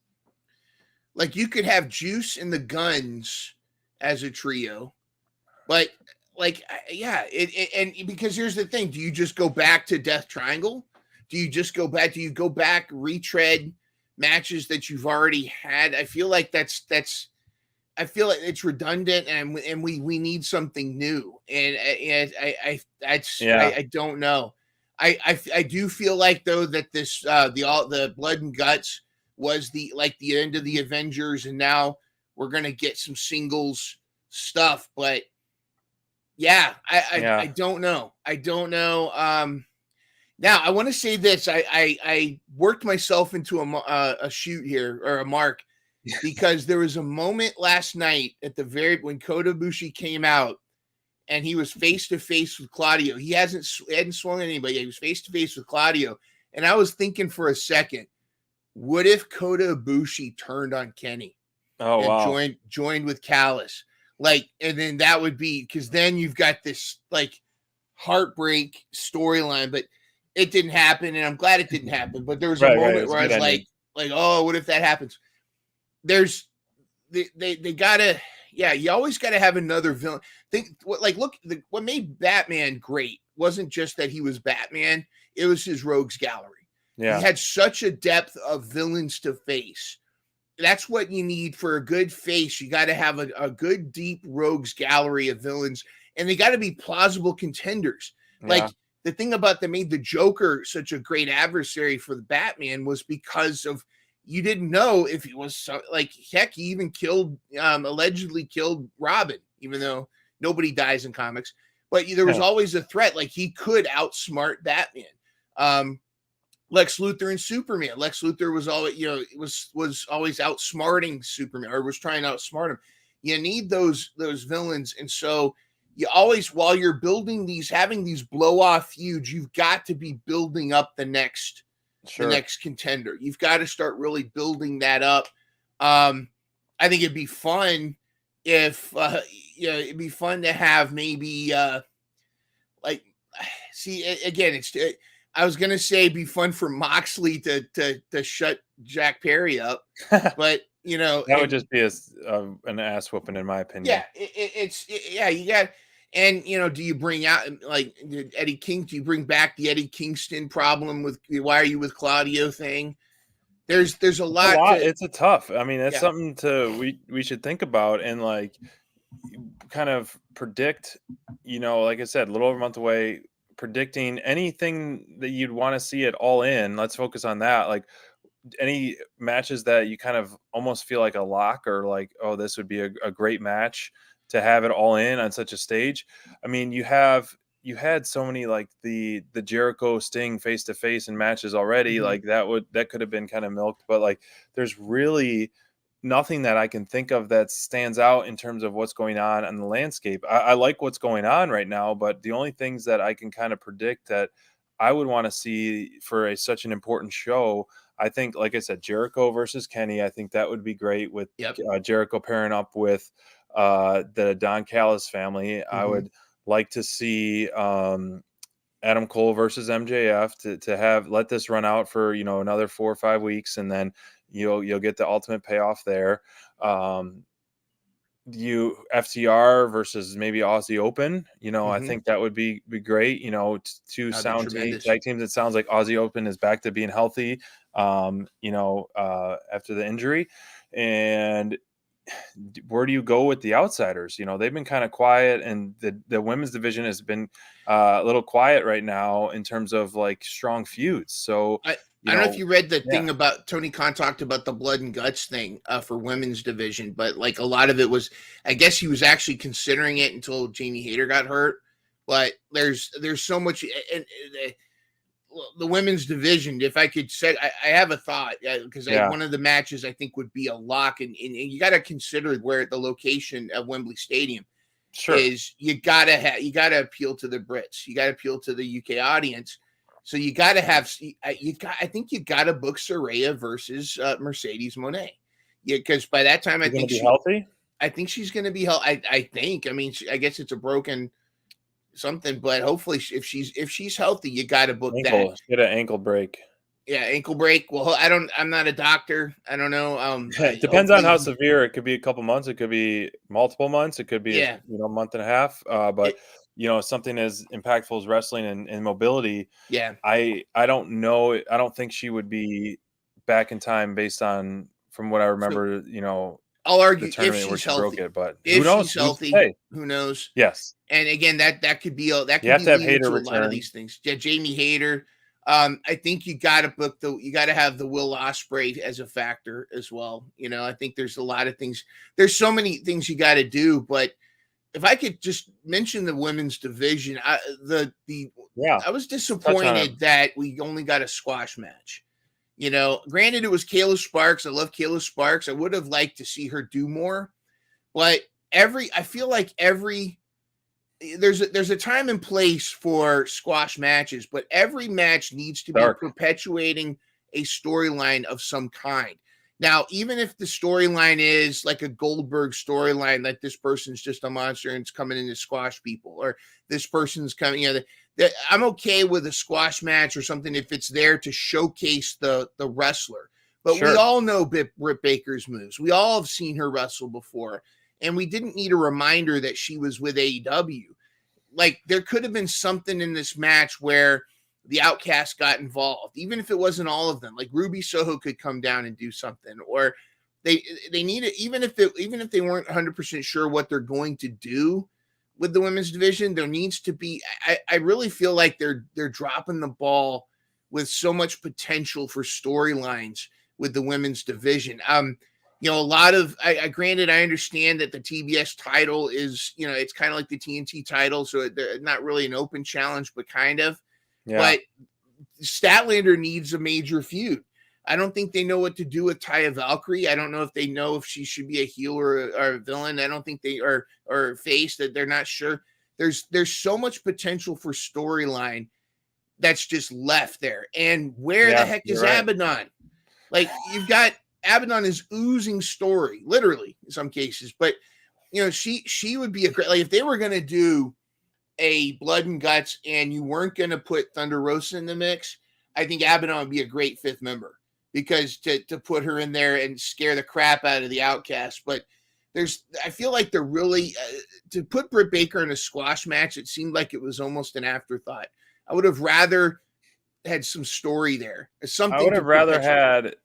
Like you could have Juice and the Guns as a trio, but and because here's the thing: do you just go back to Death Triangle? Do you just go back? Do you go back, retread matches that you've already had? I feel like I feel like it's redundant, and we need something new. And I don't know. I do feel like though that this the Blood and Guts was the end of the Avengers, and now we're gonna get some singles stuff. But yeah, I don't know. I don't know. Now I want to say this. I worked myself into a shoot here, or a mark, because there was a moment last night at the when Kota Ibushi came out and he was face to face with Claudio. He hadn't swung at anybody. He was face to face with Claudio, and I was thinking for a second, what if Kota Ibushi turned on Kenny? Oh, wow. Joined with Callis, and then that would be, because then you've got this heartbreak storyline, but it didn't happen, and I'm glad it didn't happen. But there was a moment where I was like, oh, what if that happens? They gotta, you always gotta have another villain. What made Batman great wasn't just that he was Batman; it was his rogues gallery. Yeah, he had such a depth of villains to face. That's what you need for a good face. You got to have a good, deep rogues gallery of villains, and they got to be plausible contenders. Yeah. The thing about that made the Joker such a great adversary for the Batman was because of, you didn't know if he was heck, he even allegedly killed Robin, even though nobody dies in comics. But there was always a threat, he could outsmart Batman. Lex Luthor and Superman. Lex Luthor was always, was always outsmarting Superman, or was trying to outsmart him. You need those villains, and so you always, while you're building having these blow off feuds, you've got to be building up the next contender. You've got to start really building that up. I think it'd be fun if it'd be fun to have maybe I was gonna say it'd be fun for Moxley to shut Jack Perry up, but that would just be an ass whooping, in my opinion. Yeah, you got. And do you bring out Eddie King? Do you bring back the Eddie Kingston problem with why are you with Claudio thing? There's a lot. It's a tough. I mean, that's something we should think about and kind of predict. Like I said, a little over a month away. Predicting anything that you'd want to see it All In. Let's focus on that. Any matches that you kind of almost feel like a lock, or oh, this would be a great match to have it All In on such a stage. I mean, you had so many the Jericho Sting face to face in matches already. Mm-hmm. That could have been kind of milked, but there's really nothing that I can think of that stands out in terms of what's going on the landscape. I like what's going on right now, but the only things that I can kind of predict that I would want to see for such an important show, I think, like I said, Jericho versus Kenny. I think that would be great with Jericho pairing up with the Don Callis family. Mm-hmm. I would like to see Adam Cole versus MJF to let this run out for another 4 or 5 weeks, and then you'll get the ultimate payoff there. FTR versus maybe Aussie Open. Mm-hmm. I think that would be great. Two sound tag teams. It sounds like Aussie Open is back to being healthy. After the injury, and where do you go with the outsiders? They've been kind of quiet, and the women's division has been a little quiet right now in terms of strong feuds. So I don't know if you read the thing about Tony Khan talked about the blood and guts thing for women's division, but a lot of it was, I guess he was actually considering it until Jamie Hayter got hurt. But there's so much, and the women's division. If I could say, I have a thought, because one of the matches I think would be a lock, and you got to consider where the location of Wembley Stadium is. You got to appeal to the Brits. You got to appeal to the UK audience. So you got to have, I think you got to book Saraya versus Mercedes Moné. Yeah, because by that time, I think she's healthy. I think she's going to be healthy. I think. I mean, I guess it's a broken something, but hopefully, if she's healthy, you got to book that. Get an ankle break. Yeah, ankle break. Well, I'm not a doctor. I don't know. It depends on how severe. It could be a couple months. It could be multiple months. It could be a month and a half. But something as impactful as wrestling and mobility. Yeah. I don't know. I don't think she would be back in time based on from what I remember. I'll argue if she's healthy. But if who knows? She's healthy, who knows? Yes. And again, that could be you have to have Hayter a lot of these things. Yeah, Jamie Hayter. I think you got to have the Will Ospreay as a factor as well. I think there's a lot of things. There's so many things you got to do, but if I could just mention the women's division, I was disappointed that we only got a squash match. Granted, it was Kayla Sparks. I love Kayla Sparks. I would have liked to see her do more, but I feel like there's a time and place for squash matches, but every match needs to be perpetuating a storyline of some kind. Now, even if the storyline is like a Goldberg storyline, that this person's just a monster and it's coming in to squash people, or this person's coming, I'm okay with a squash match or something if it's there to showcase the wrestler. But we all know Britt Baker's moves. We all have seen her wrestle before, and we didn't need a reminder that she was with AEW. Like, there could have been something in this match where the Outcast got involved, even if it wasn't all of them. Like Ruby Soho could come down and do something, or they need it. Even if they weren't 100% sure what they're going to do with the women's division, there needs to be. I really feel like they're dropping the ball with so much potential for storylines with the women's division. A lot of granted, I understand that the TBS title is, it's kind of like the TNT title, so they're not really an open challenge, but kind of. Yeah. But Statlander needs a major feud. I don't think they know what to do with Taya Valkyrie. I don't know if they know if she should be a heel or a villain. I don't think they are or face, that they're not sure. There's so much potential for storyline that's just left there. And where the heck is Abaddon? Like, you've got Abaddon is oozing story, literally in some cases. But she would be a great, like, if they were going to do a blood and guts and you weren't going to put Thunder Rosa in the mix, I think Abaddon would be a great fifth member, because to put her in there and scare the crap out of the Outcast. But I feel like they're really to put Britt Baker in a squash match, it seemed like it was almost an afterthought. I would have rather had some story there. Something I would have rather had.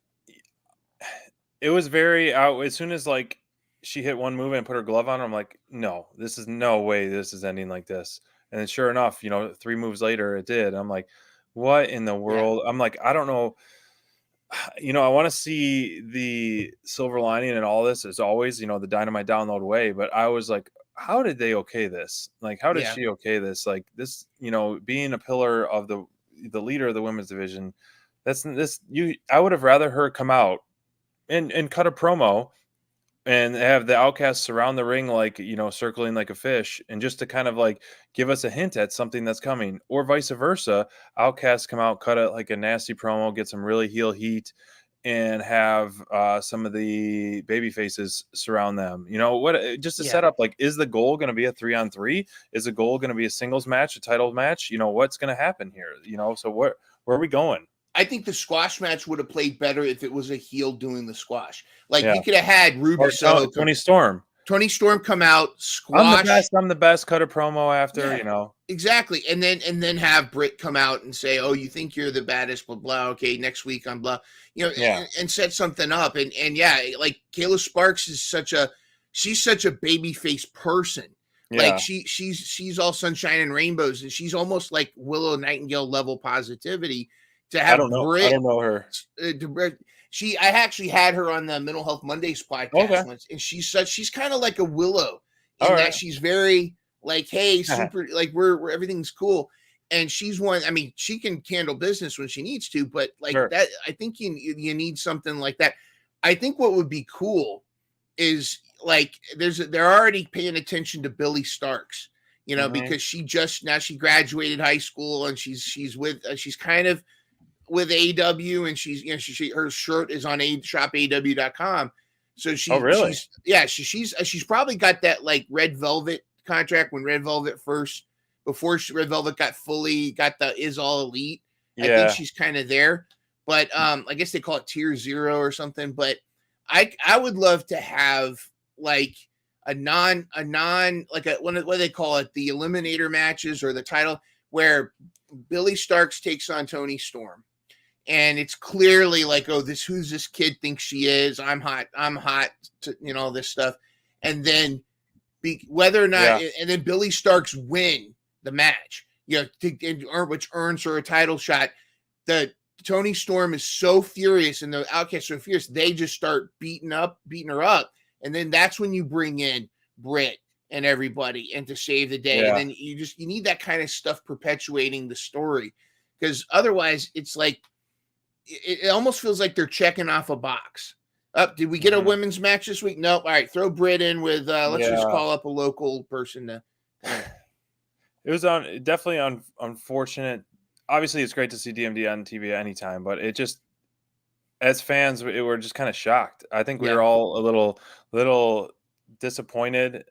It was very out as soon as like she hit one move and put her glove on. I'm like, no, this is no way. This is ending like this. And then sure enough, 3 moves later, it did. I'm like, what in the world? Yeah. I'm like, I don't know. I want to see the silver lining in all this, as always, the Dynamite download way. But I was like, how did they okay this? Like, how did she okay this? Like this, being a pillar of the leader of the women's division. I would have rather her come out and cut a promo and have the Outcasts surround the ring, like, circling like a fish, and just to kind of like give us a hint at something that's coming, or vice versa. Outcasts come out, cut it like a nasty promo, get some really heel heat, and have some of the baby faces surround them. Just to set up, like, is the goal going to be a 3-on-3? Is the goal going to be a singles match, a title match? What's going to happen here? So where are we going? I think the squash match would have played better if it was a heel doing the squash. Like, you could have had Ruby Soho, Tony Storm come out, squash. I'm the best. Cut a promo after, Exactly, and then have Britt come out and say, "Oh, you think you're the baddest? Blah blah. Okay, next week I'm blah." And set something up. And like Kayla Sparks is such a babyface person. Yeah. Like she's all sunshine and rainbows, and she's almost like Willow Nightingale level positivity. To have Britt, I don't know her. I actually had her on the Mental Health Mondays podcast once, and she's kind of like a Willow in that she's very like, hey, super, like we're everything's cool, and she's one. I mean, she can handle business when she needs to, but like that, I think you need something like that. I think what would be cool is like they're already paying attention to Billy Starks, because she graduated high school, and she's kind of with AEW, and she's her shirt is on shopaw.com. So she's probably got that like Red Velvet contract when Red Velvet Red Velvet got the Is All Elite. I think she's kind of there, but I guess they call it Tier 0 or something. But I would love to have like a non like what do they call it, the eliminator matches or the title, where Billy Starks takes on Tony Storm. And it's clearly like, oh, who's this kid thinks she is? I'm hot to, all this stuff. And then whether or not, and then Billy Starks win the match, which earns her a title shot. the Tony Storm is so furious and the Outcasts are so furious, they just start beating her up. And then that's when you bring in Britt and everybody and to save the day. And then you need that kind of stuff perpetuating the story, because otherwise it's like it almost feels like they're checking off a box. Did we get a women's match this week? Nope. All right, throw Britt in with let's just call up a local person to It was definitely unfortunate. Obviously it's great to see DMD on TV at any time, but it just, as fans, we were just kind of shocked. I think we were all a little disappointed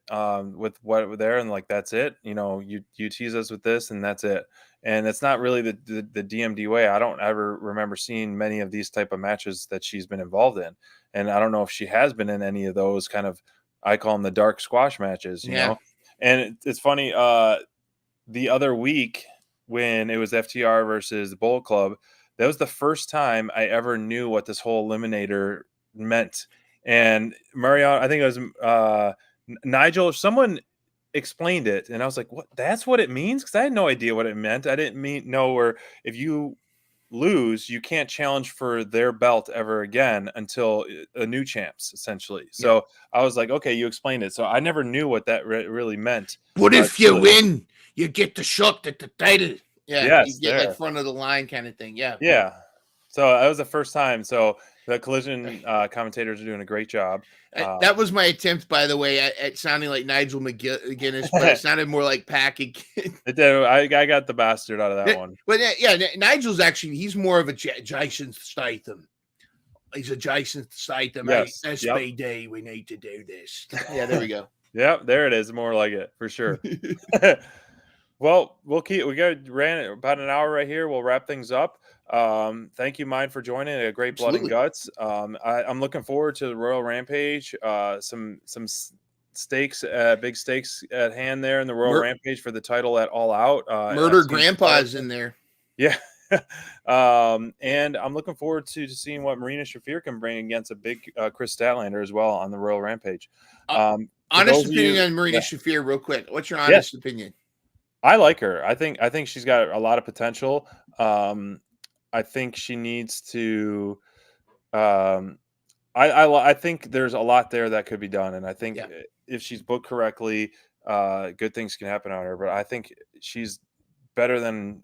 with what were there, and like, that's it. You tease us with this and that's it. And it's not really the DMD way. I don't ever remember seeing many of these type of matches that she's been involved in. And I don't know if she has been in any of those kind of, I call them the dark squash matches, you know? And it's funny, the other week when it was FTR versus the Bullet Club, that was the first time I ever knew what this whole eliminator meant. And Mariano, I think it was Nigel, someone explained it, and I was like, "What? That's what it means?" Because I had no idea what it meant. I didn't know where if you lose, you can't challenge for their belt ever again until a new champs, essentially. So I was like, "Okay, you explained it." So I never knew what that really meant. What if you win? You get the shot at the title. Yeah, you get like front of the line kind of thing. Yeah. So that was the first time. So the Collision commentators are doing a great job. That was my attempt, by the way, at sounding like Nigel McGuinness, but it sounded more like Pac again. I got the bastard out of that one. But Nigel's actually, he's more of a Jason Statham. He's a Jason Statham. Yes. SBD, we need to do this. Yeah, there we go. Yep, there it is. More like it for sure. Well, we ran about an hour right here. We'll wrap things up. Thank you, Mine, for joining. A great Blood and Guts. I'm looking forward to the Royal Rampage. Some stakes, big stakes at hand there in the Royal Rampage for the title at All Out. Murder Grandpa's in there. Yeah. And I'm looking forward to seeing what Marina Shafir can bring against a big Chris Statlander as well on the Royal Rampage. Honest opinion on Marina Shafir, real quick. What's your honest opinion? I like her. I think she's got a lot of potential. I think she needs to. I think there's a lot there that could be done, and I think if she's booked correctly, good things can happen on her. But I think she's better than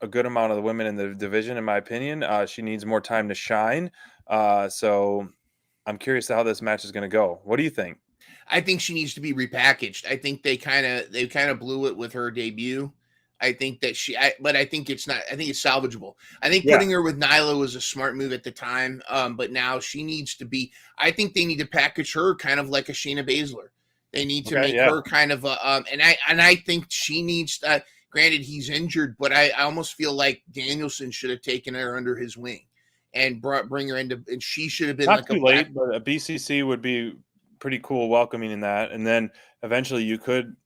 a good amount of the women in the division, in my opinion. She needs more time to shine. So I'm curious to how this match is going to go. What do you think? I think she needs to be repackaged. I think they kind of blew it with her debut. I think that but I think it's not. I think it's salvageable. I think putting her with Nyla was a smart move at the time. But now she needs to be. I think they need to package her kind of like a Shayna Baszler. They need to make her kind of and I think she needs. Granted, he's injured, but I almost feel like Danielson should have taken her under his wing and bring her into. And she should have been not too late, but a BCC would be pretty cool welcoming in that, and then eventually you could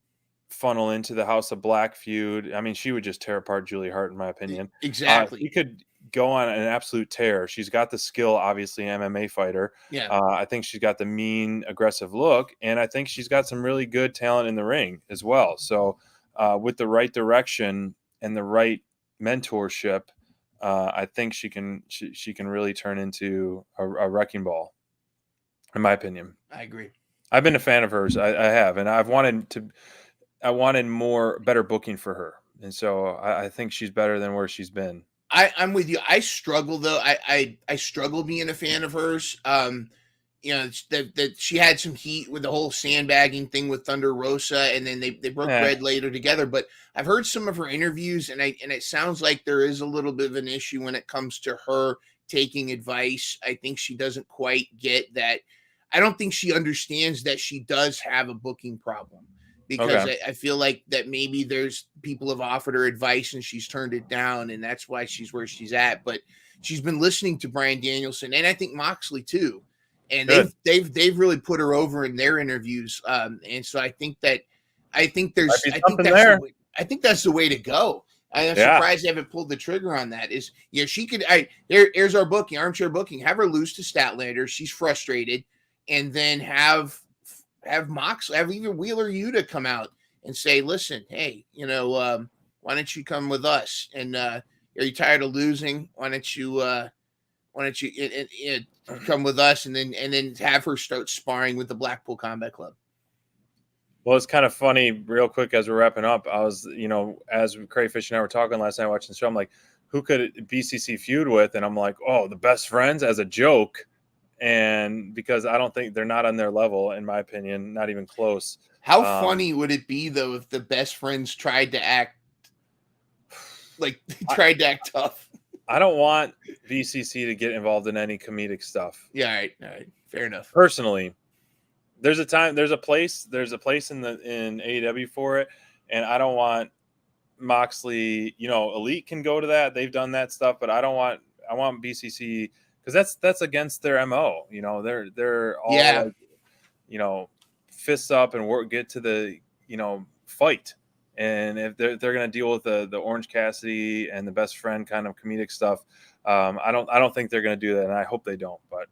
funnel into the House of Black feud. I mean, she would just tear apart Julie Hart, in my opinion. Exactly. She could go on an absolute tear. She's got the skill, obviously, MMA fighter. Yeah. I think she's got the mean, aggressive look, and I think she's got some really good talent in the ring as well. So with the right direction and the right mentorship, I think she can really turn into a wrecking ball, in my opinion. I agree. I've been a fan of hers. I have, and I wanted better booking for her, and so I think she's better than where she's been. I'm with you. I struggle though. I struggle being a fan of hers. That she had some heat with the whole sandbagging thing with Thunder Rosa, and then they broke bread later together. But I've heard some of her interviews, and it sounds like there is a little bit of an issue when it comes to her taking advice. I think she doesn't quite get that. I don't think she understands that she does have a booking problem, because I feel like that maybe there's people have offered her advice and she's turned it down, and that's why she's where she's at. But she's been listening to Bryan Danielson, and I think Moxley too, and they've really put her over in their interviews. And so I think that's the way to go. I'm surprised they haven't pulled the trigger on that. She could. Here's our booking, armchair booking. Have her lose to Statlander. She's frustrated. And then have Moxley, have even Wheeler Yuta come out and say, listen, hey, why don't you come with us? And, Are you tired of losing? Why don't you come with us and then have her start sparring with the Blackpool Combat Club? Well, it's kind of funny, real quick, as we're wrapping up. I was, as Crayfish and I were talking last night watching the show, I'm like, who could BCC feud with? And I'm like, oh, the best friends, as a joke. And because I don't think they're not on their level, in my opinion, not even close. How funny would it be, though, if the best friends tried to act tough? I don't want BCC to get involved in any comedic stuff. Yeah, all right. Fair enough. Personally, there's a place in AEW for it, and I don't want Moxley. Elite can go to that; they've done that stuff, but I want BCC because that's against their MO. They're all fists up and get to the fight. And if they're going to deal with the Orange Cassidy and the best friend kind of comedic stuff, I don't think they're going to do that, and I hope they don't. But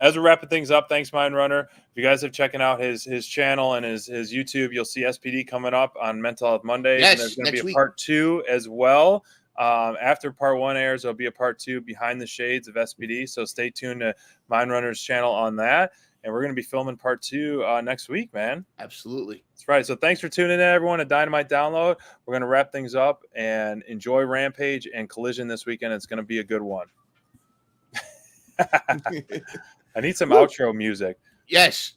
as we're wrapping things up, thanks, Mind Runner. If you guys are checking out his channel and his YouTube, you'll see SPD coming up on Mental Health Mondays. Yes, and there's going to be a week. part 2 as well. After part 1 airs, there'll be a part 2 behind the shades of SPD. So stay tuned to Mind Runner's channel on that. And we're going to be filming part 2 next week, man. Absolutely. That's right. So thanks for tuning in, everyone, to Dynamite Download. We're going to wrap things up and enjoy Rampage and Collision this weekend. It's going to be a good one. I need some outro music. Yes.